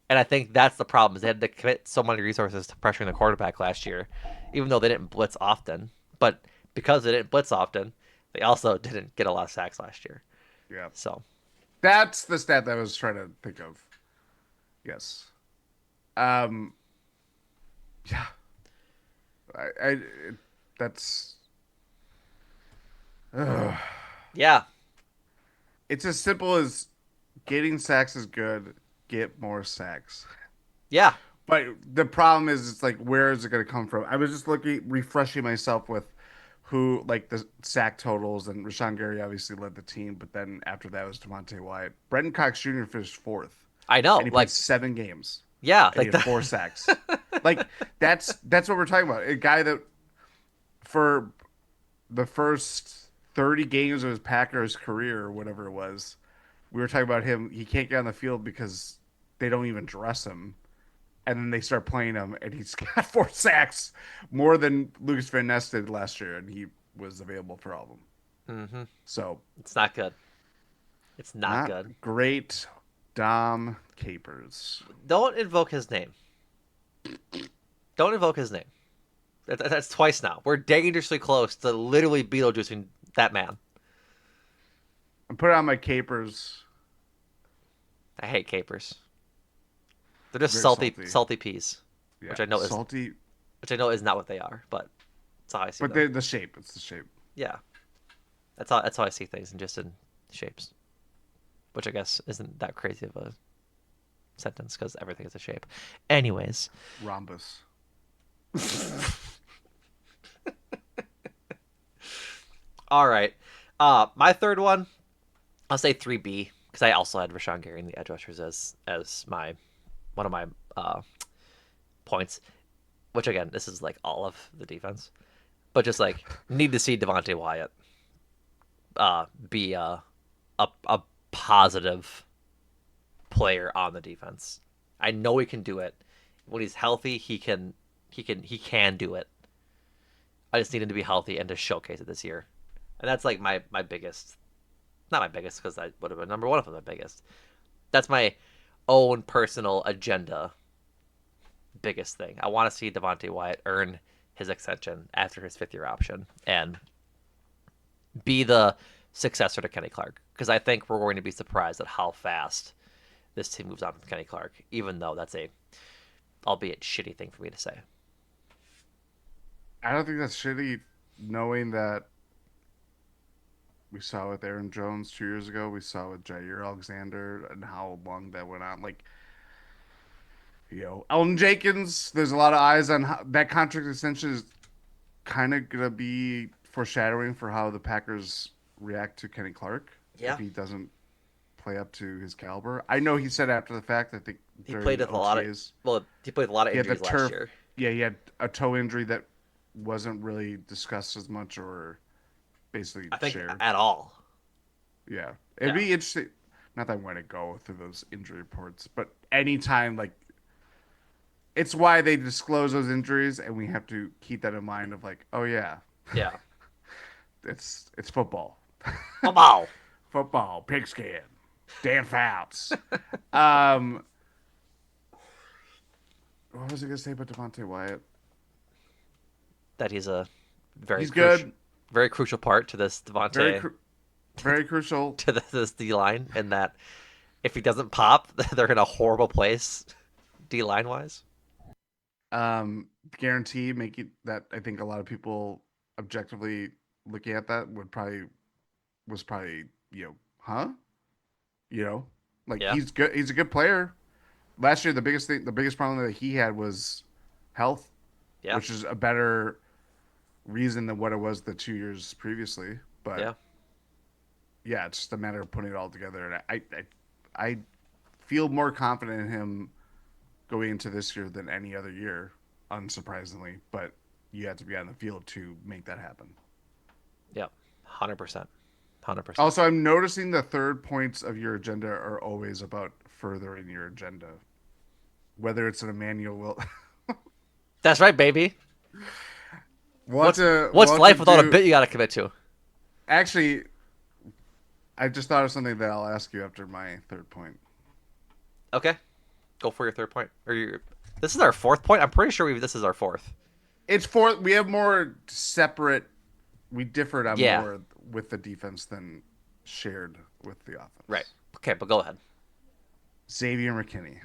Speaker 1: And I think that's the problem is they had to commit so many resources to pressuring the quarterback last year, even though they didn't blitz often. But because they didn't blitz often, they also didn't get a lot of sacks last year.
Speaker 2: Yeah.
Speaker 1: So
Speaker 2: That's the stat that I was trying to think of. Yes. Um. Yeah. I that's. Ugh.
Speaker 1: yeah,
Speaker 2: It's as simple as getting sacks is good. Get more sacks.
Speaker 1: yeah,
Speaker 2: But the problem is, it's like, where is it going to come from? I was just refreshing myself with who, like the sack totals, and Rashawn Gary obviously led the team, but then after that was Devontae Wyatt. Brenton Cox Jr. finished fourth,
Speaker 1: I
Speaker 2: and
Speaker 1: know.
Speaker 2: he played
Speaker 1: Like
Speaker 2: 7 games,
Speaker 1: yeah,
Speaker 2: and he
Speaker 1: like
Speaker 2: had 4 sacks. Like that's what we're talking about. A guy that for the first 30 games of his Packers career or whatever it was, we were talking about him. He can't get on the field because they don't even dress him, and then they start playing him, and he's got 4 sacks, more than Lucas Van Ness did last year, and he was available for all of them.
Speaker 1: hmm
Speaker 2: So
Speaker 1: it's not good. It's not
Speaker 2: not
Speaker 1: good.
Speaker 2: great. Dom Capers.
Speaker 1: Don't invoke his name. Don't invoke his name. That's twice now. We're dangerously close to literally Beetlejuicing that man.
Speaker 2: I put on my Capers.
Speaker 1: I hate capers. They're just
Speaker 2: Very salty.
Speaker 1: salty peas,
Speaker 2: Yeah,
Speaker 1: which I know is
Speaker 2: salty,
Speaker 1: which I know is not what they are, but that's how I see
Speaker 2: but
Speaker 1: them.
Speaker 2: the shape. It's the shape.
Speaker 1: Yeah, that's how I see things, and just in shapes, which I guess isn't that crazy of a sentence because everything is a shape. Anyways,
Speaker 2: Rhombus.
Speaker 1: all right. My third one, I'll say 3B because I also had Rashawn Gary in the edge rushers as my one of my points. Which again, this is like all of the defense, but just like need to see Devontae Wyatt be a positive player on the defense. I know he can do it. When he's healthy, he can do it. I just need him to be healthy and to showcase it this year. And that's like my biggest, not my biggest because I would have been number one if I'm the biggest. That's my own personal agenda. Biggest thing. I want to see Devontae Wyatt earn his extension after his 5th year option and be the successor to Kenny Clark because I think we're going to be surprised at how fast this team moves on with Kenny Clark, even though that's a albeit shitty thing for me to say.
Speaker 2: I don't think that's shitty, knowing that we saw with Aaron Jones 2 years ago. We saw with Jair Alexander and how long that went on. Like, Elton Jenkins. There's a lot of eyes on how that contract extension is kind of gonna be foreshadowing for how the Packers react to Kenny Clark if
Speaker 1: Yeah,
Speaker 2: he doesn't play up to his caliber. I know he said after the fact, I think
Speaker 1: he played
Speaker 2: during
Speaker 1: with a lot of
Speaker 2: OTAs,
Speaker 1: he played with a lot of
Speaker 2: he had the
Speaker 1: injuries last
Speaker 2: turf.
Speaker 1: year.
Speaker 2: Yeah, he had a toe injury that wasn't really discussed as much or basically
Speaker 1: I think
Speaker 2: shared.
Speaker 1: at all.
Speaker 2: Yeah, it'd
Speaker 1: Yeah,
Speaker 2: be interesting. Not that I'm going to go through those injury reports, but anytime, like, it's why they disclose those injuries, and we have to keep that in mind of like, oh yeah,
Speaker 1: yeah.
Speaker 2: it's football.
Speaker 1: Football.
Speaker 2: Football, pigskin, Dan Fouts. Um, what was I gonna say about Devontae Wyatt?
Speaker 1: That he's a very
Speaker 2: He's
Speaker 1: crucial,
Speaker 2: good,
Speaker 1: very crucial part to this
Speaker 2: very
Speaker 1: Devontae,
Speaker 2: cru- very crucial.
Speaker 1: to this D line, and that if he doesn't pop, they're in a horrible place D line wise.
Speaker 2: Guarantee make it that I think a lot of people objectively looking at that was probably huh? You know, like
Speaker 1: Yeah,
Speaker 2: he's good. He's a good player. Last year, the biggest problem that he had was health,
Speaker 1: yeah,
Speaker 2: which is a better reason than what it was the 2 years previously. But
Speaker 1: yeah.
Speaker 2: yeah, it's just a matter of putting it all together. And I feel more confident in him going into this year than any other year, unsurprisingly. But you have to be on the field to make that happen.
Speaker 1: Yep, 100%, 100%.
Speaker 2: Also, I'm noticing the third points of your agenda are always about furthering your agenda, whether it's an Emmanuel will.
Speaker 1: That's right, baby.
Speaker 2: want
Speaker 1: What's
Speaker 2: to
Speaker 1: what's
Speaker 2: want to
Speaker 1: life without a
Speaker 2: do
Speaker 1: bit you got to commit to?
Speaker 2: actually I just thought of something that I'll ask you after my third point.
Speaker 1: Okay, go for your third point. Or your, this is our fourth point. I'm pretty sure this is our fourth.
Speaker 2: It's fourth. We have more separate. We differed on
Speaker 1: Yeah,
Speaker 2: more with the defense than shared with the
Speaker 1: right.
Speaker 2: offense.
Speaker 1: Okay, but go ahead.
Speaker 2: Xavier McKinney,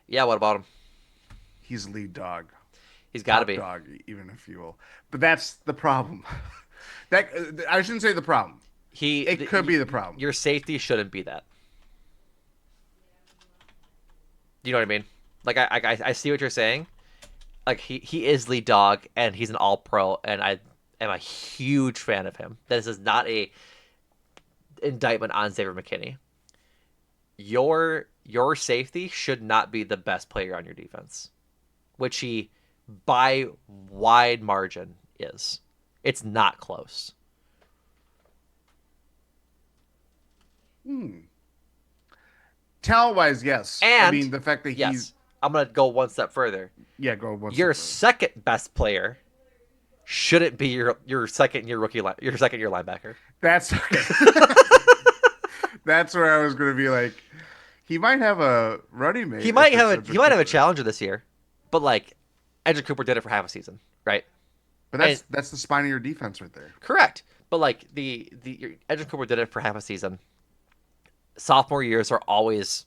Speaker 1: Yeah, what about him?
Speaker 2: he's lead dog,
Speaker 1: He's got to
Speaker 2: top
Speaker 1: be.
Speaker 2: dog, even if you will. But that's the problem. That I shouldn't say the problem. It could be the problem.
Speaker 1: Your safety shouldn't be that. Do you know what I mean? Like I see what you're saying. Like he is lead dog and he's an all pro and I am a huge fan of him. This is not a indictment on Xavier McKinney. Your safety should not be the best player on your defense, which he by wide margin is. It's not close.
Speaker 2: Hmm. Talent wise, yes. I
Speaker 1: And
Speaker 2: mean the fact that he's
Speaker 1: yes, I'm gonna go one step further.
Speaker 2: yeah. Go one step
Speaker 1: Your
Speaker 2: further.
Speaker 1: second best player shouldn't be your second year your second year linebacker.
Speaker 2: That's okay. That's where I was going to be like, he might have a running mate if it's
Speaker 1: He
Speaker 2: Edric
Speaker 1: might have a
Speaker 2: Cooper.
Speaker 1: challenger this year, but like Edric Cooper did it for half a season, right?
Speaker 2: But
Speaker 1: And
Speaker 2: that's the spine of your defense right there.
Speaker 1: correct, but like the Edric Cooper did it for half a season. Sophomore years are always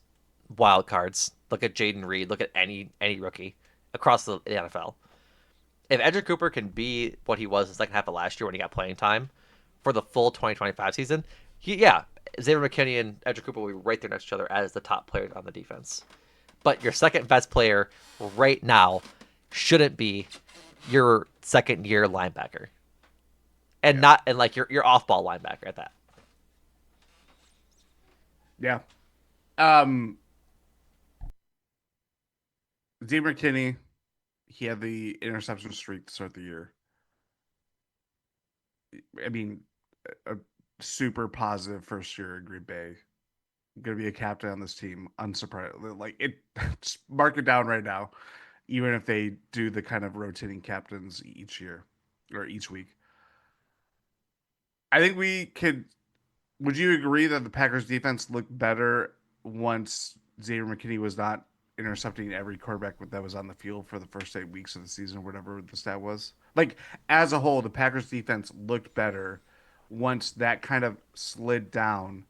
Speaker 1: wild cards. Look at Jaden Reed. Look at any rookie across the NFL. If Edric Cooper can be what he was the second half of last year when he got playing time for the full 2025 season, yeah, Xavier McKinney and Edric Cooper will be right there next to each other as the top players on the defense. But your second best player right now shouldn't be your second year linebacker, and
Speaker 2: Yeah.
Speaker 1: not and like your off ball linebacker at that.
Speaker 2: Yeah. Um, Z McKinney, he had the interception streak to start the year. I mean, a super positive first year in Green Bay. Going to be a captain on this team. Unsurprised. Like it, just mark it down right now. Even if they do the kind of rotating captains each year or each week, I think we could. Would you agree that the Packers defense looked better once Xavier McKinney was not intercepting every quarterback that was on the field for the first 8 weeks of the season, or whatever the stat was? Like as a whole, the Packers defense looked better once that kind of slid down,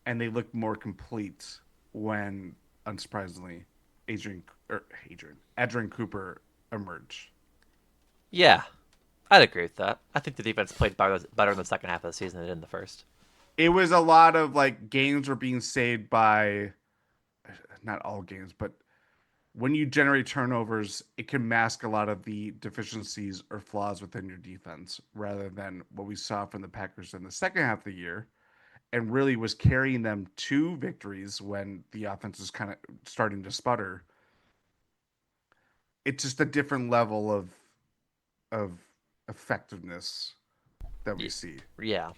Speaker 2: and they looked more complete when, unsurprisingly, Adrian Cooper emerged.
Speaker 1: Yeah, I'd agree with that. I think the defense played better in the second half of the season than it did in the first.
Speaker 2: It was a lot of like games were being saved by not all games, but when you generate turnovers, it can mask a lot of the deficiencies or flaws within your defense rather than what we saw from the Packers in the second half of the year and really was carrying them to victories when the offense is kind of starting to sputter. It's just a different level of effectiveness that we see.
Speaker 1: Yeah,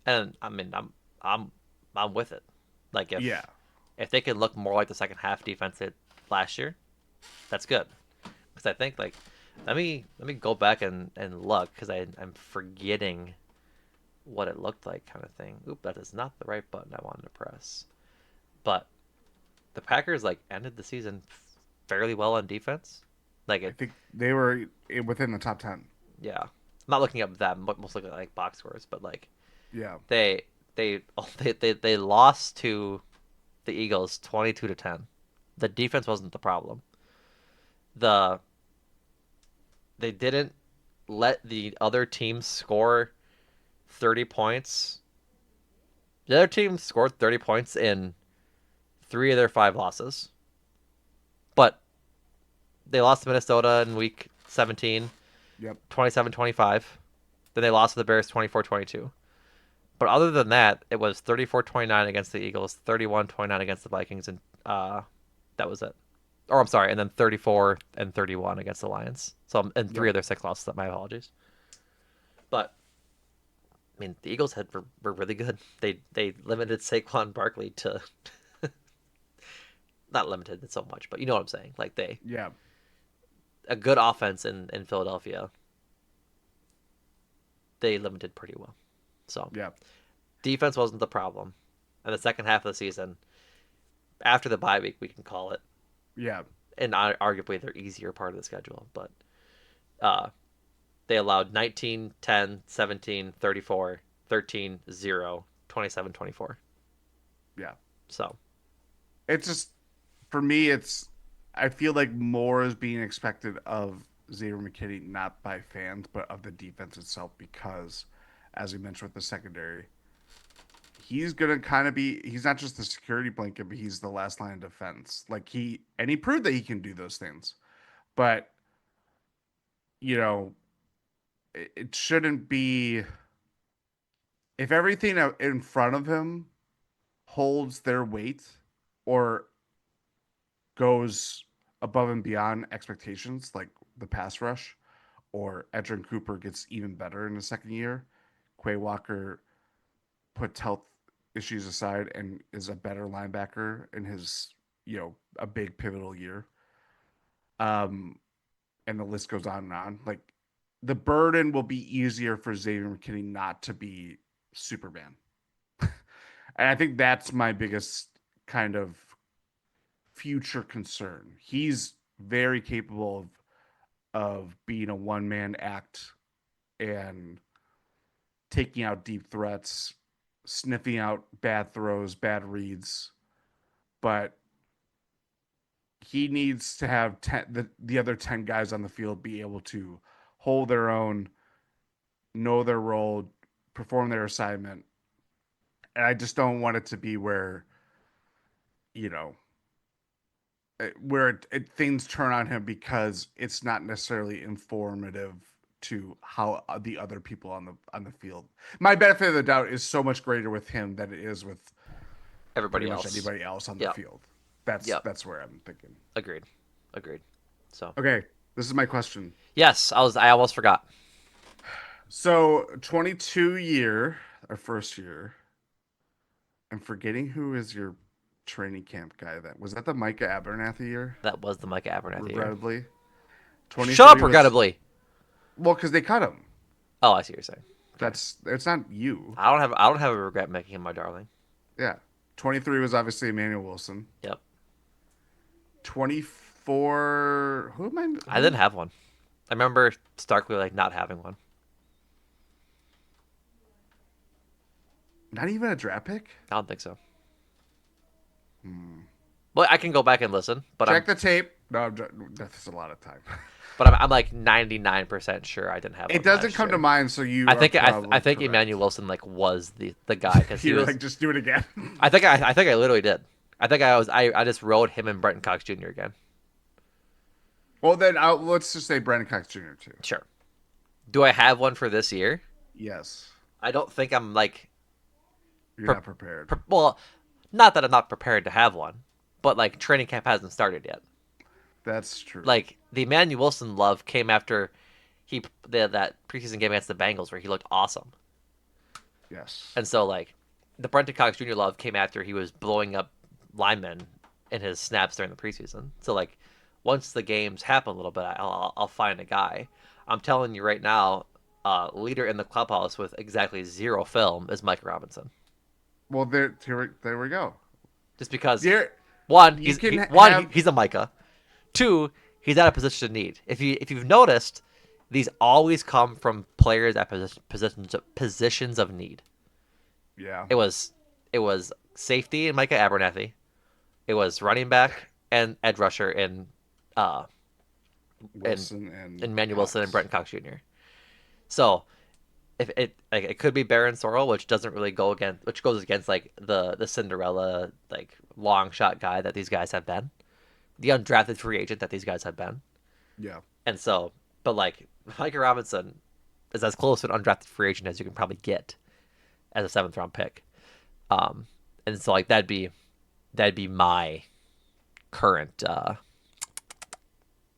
Speaker 1: and I mean I'm I'm with it. Like
Speaker 2: Yeah.
Speaker 1: if they could look more like the second half defense did last year, that's good. Because I think like let me go back and look because I'm forgetting what it looked like, kind of thing. Oop, that is not the right button I wanted to press. But the Packers like ended the season fairly well on defense. Like
Speaker 2: I
Speaker 1: it,
Speaker 2: think they were within the top 10.
Speaker 1: yeah. I'm not looking up that, but most looking at like box scores, but like
Speaker 2: Yeah.
Speaker 1: they they they lost to the Eagles 22-10. The defense wasn't the problem. The They didn't let the other team score 30 points. The other team scored 30 points in 3 of their 5 losses. But they lost to Minnesota in week 17,
Speaker 2: Yep.
Speaker 1: 27-25. Then they lost to the Bears 24-22. But other than that, it was 34-29 against the Eagles, 31-29 against the Vikings, and that was it. Or I'm sorry, and then 34-31 against the Lions. So in 3
Speaker 2: Yep.
Speaker 1: of their 6 losses. My apologies. But I mean, the Eagles were really good. They limited Saquon Barkley to not limited it so much, but you know what I'm saying. Like they
Speaker 2: Yeah.
Speaker 1: a good offense in Philadelphia. They limited pretty well. So
Speaker 2: Yeah.
Speaker 1: defense wasn't the problem. And the second half of the season, after the bye week, we can call it,
Speaker 2: Yeah.
Speaker 1: and arguably their easier part of the schedule, but uh, they allowed 19, 10, 17, 34, 13, 0, 27, 24.
Speaker 2: Yeah.
Speaker 1: So
Speaker 2: It's just for me. It's I feel like more is being expected of Xavier McKinney, not by fans, but of the defense itself, because, as we mentioned with the secondary, he's gonna kind of be. He's not just the security blanket, but he's the last line of defense. Like he proved that he can do those things, but you know, it shouldn't be if everything in front of him holds their weight or goes above and beyond expectations, like the pass rush, or Edrin Cooper gets even better in the second year. Quay Walker puts health issues aside and is a better linebacker in his, a big pivotal year. Um, and the list goes on and on. Like the burden will be easier for Xavier McKinney not to be Superman. And I think that's my biggest kind of future concern. He's very capable of being a one man act and taking out deep threats, sniffing out bad throws, bad reads, but he needs to have the other 10 guys on the field be able to hold their own, know their role, perform their assignment. And I just don't want it to be where, you know, things turn on him because it's not necessarily informative to how the other people on the field. My benefit of the doubt is so much greater with him than it is with pretty
Speaker 1: everybody
Speaker 2: much
Speaker 1: else.
Speaker 2: anybody else on the
Speaker 1: Yep.
Speaker 2: field. That's
Speaker 1: Yep.
Speaker 2: that's where I'm thinking.
Speaker 1: Agreed. Agreed. So
Speaker 2: Okay, this is my question.
Speaker 1: yes, I almost forgot.
Speaker 2: So 22 year, our first year. I'm forgetting who is your training camp guy. That was that the Micah Abernathy year.
Speaker 1: That was the Micah Abernathy year.
Speaker 2: Regrettably,
Speaker 1: Shut up,
Speaker 2: 23 was
Speaker 1: regrettably.
Speaker 2: well because they cut him.
Speaker 1: Oh, I see what you're saying. Okay.
Speaker 2: That's it's not you.
Speaker 1: I don't have a regret making him my darling.
Speaker 2: Yeah. 23 was obviously Emmanuel Wilson.
Speaker 1: Yep.
Speaker 2: 24. Who am I?
Speaker 1: I didn't have one. I remember starkly like not having one.
Speaker 2: Not even a draft pick?
Speaker 1: I don't think so.
Speaker 2: Hmm.
Speaker 1: Well, I can go back and listen, but
Speaker 2: Check the tape. No, that's a lot of time.
Speaker 1: I'm like 99% sure I didn't have
Speaker 2: It
Speaker 1: one
Speaker 2: doesn't
Speaker 1: last
Speaker 2: come to
Speaker 1: year.
Speaker 2: mind, so you
Speaker 1: I
Speaker 2: are
Speaker 1: think I
Speaker 2: probably
Speaker 1: think
Speaker 2: correct.
Speaker 1: Emmanuel Wilson like was the guy because he
Speaker 2: You were
Speaker 1: was.
Speaker 2: like, just do it again.
Speaker 1: I think I literally did. I just rode him and Brenton Cox Jr. again.
Speaker 2: Well, then let's just say Brandon Cox Jr. too.
Speaker 1: Sure. Do I have one for this year?
Speaker 2: Yes.
Speaker 1: I don't think I'm like
Speaker 2: You're
Speaker 1: pre-
Speaker 2: not prepared.
Speaker 1: well, not that I'm not prepared to have one, but like training camp hasn't started yet.
Speaker 2: That's true.
Speaker 1: Like the Emmanuel Wilson love came after that preseason game against the Bengals where he looked awesome,
Speaker 2: Yes.
Speaker 1: and so like the Brenton Cox Jr. love came after he was blowing up linemen in his snaps during the preseason. So like once the games happen a little bit, I'll find a guy. I'm telling you right now, leader in the clubhouse with exactly zero film is Mike Robinson.
Speaker 2: Well, there we go.
Speaker 1: Just because
Speaker 2: There,
Speaker 1: one,
Speaker 2: you can have.
Speaker 1: he's a Micah. Two, he's at a position of need. If you've noticed, these always come from players at positions of need.
Speaker 2: Yeah,
Speaker 1: It was it was safety in Micah Abernathy. It was running back and edge rusher uh in
Speaker 2: Wilson and
Speaker 1: in Manuel Wilson and
Speaker 2: Cox.
Speaker 1: Brenton Cox Jr. So if it could be Baron Sorrell, which doesn't really go against, which goes against like the Cinderella like long shot guy that these guys have been, the undrafted free agent that these guys have been,
Speaker 2: Yeah.
Speaker 1: and so but like Micah Robinson is as close to an undrafted free agent as you can probably get as a seventh round pick, um, and so like that'd be my current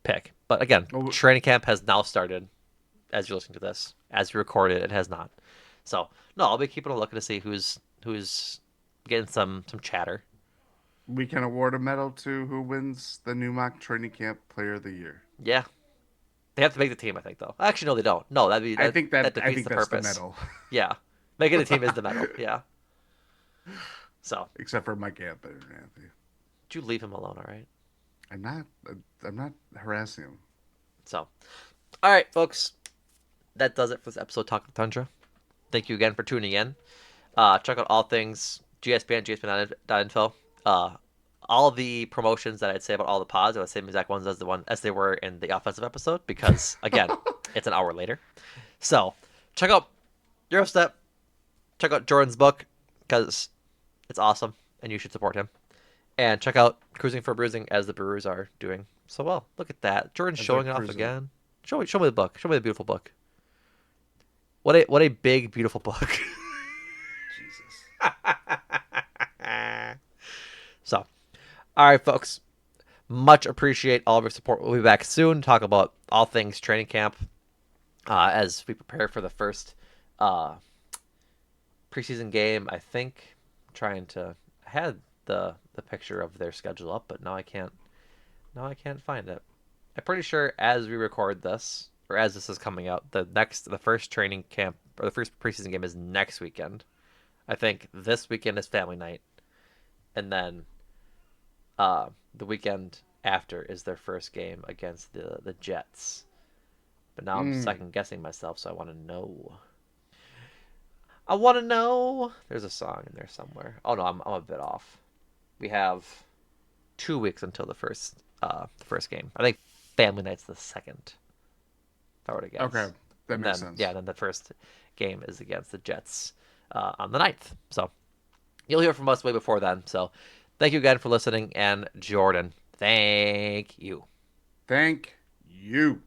Speaker 1: pick. But again,
Speaker 2: Well,
Speaker 1: training camp has now started as you're listening to this. As you record it, it has not. So no, I'll be keeping a look to see who's getting some chatter.
Speaker 2: we can award a medal to who wins the Numac Training Camp Player of the Year.
Speaker 1: Yeah, they have to make the team. I think though. Actually, no, they don't. No, that
Speaker 2: I
Speaker 1: defeats
Speaker 2: think
Speaker 1: the
Speaker 2: that's the
Speaker 1: purpose.
Speaker 2: medal.
Speaker 1: Yeah, making the team is the medal. Yeah. So
Speaker 2: Except for Mike Anthony.
Speaker 1: did you leave him alone? All right.
Speaker 2: I'm not. I'm not harassing him.
Speaker 1: So all right, folks, that does it for this episode of Talk of Tundra. Thank you again for tuning in. Check out all things GSPN, GSPN.info. All the promotions that I'd say about all the pods are the same exact ones as they were in the offensive episode because again, it's an hour later. So check out Eurostep. Check out Jordan's book because it's awesome and you should support him. And check out Cruising for Bruising as the Brewers are doing so well. Look at that. Jordan's
Speaker 2: As they're
Speaker 1: showing off
Speaker 2: cruising.
Speaker 1: again. Show me the book. Show me the beautiful book. What a big beautiful book.
Speaker 2: Jesus.
Speaker 1: So, all right, folks. Much appreciate all of your support. We'll be back soon to talk about all things training camp as we prepare for the first uh, preseason game. I think I'm trying to I had the picture of their schedule up, but now I can't. Now I can't find it. I'm pretty sure as we record this, or as this is coming out, the first training camp or the first preseason game is next weekend. I think this weekend is family night, and then the weekend after is their first game against the Jets. But now I'm
Speaker 2: Mm.
Speaker 1: second guessing myself, so I want to know. I want to know. There's a song in there somewhere. Oh no, I'm a bit off. We have 2 weeks until the first game. I think family night's the second. If I were to
Speaker 2: Okay,
Speaker 1: guess.
Speaker 2: that
Speaker 1: And
Speaker 2: makes
Speaker 1: then
Speaker 2: sense.
Speaker 1: yeah, then the first game is against the Jets on the 9th. So you'll hear from us way before then. So thank you again for listening, and Jordan, thank you.
Speaker 2: Thank you.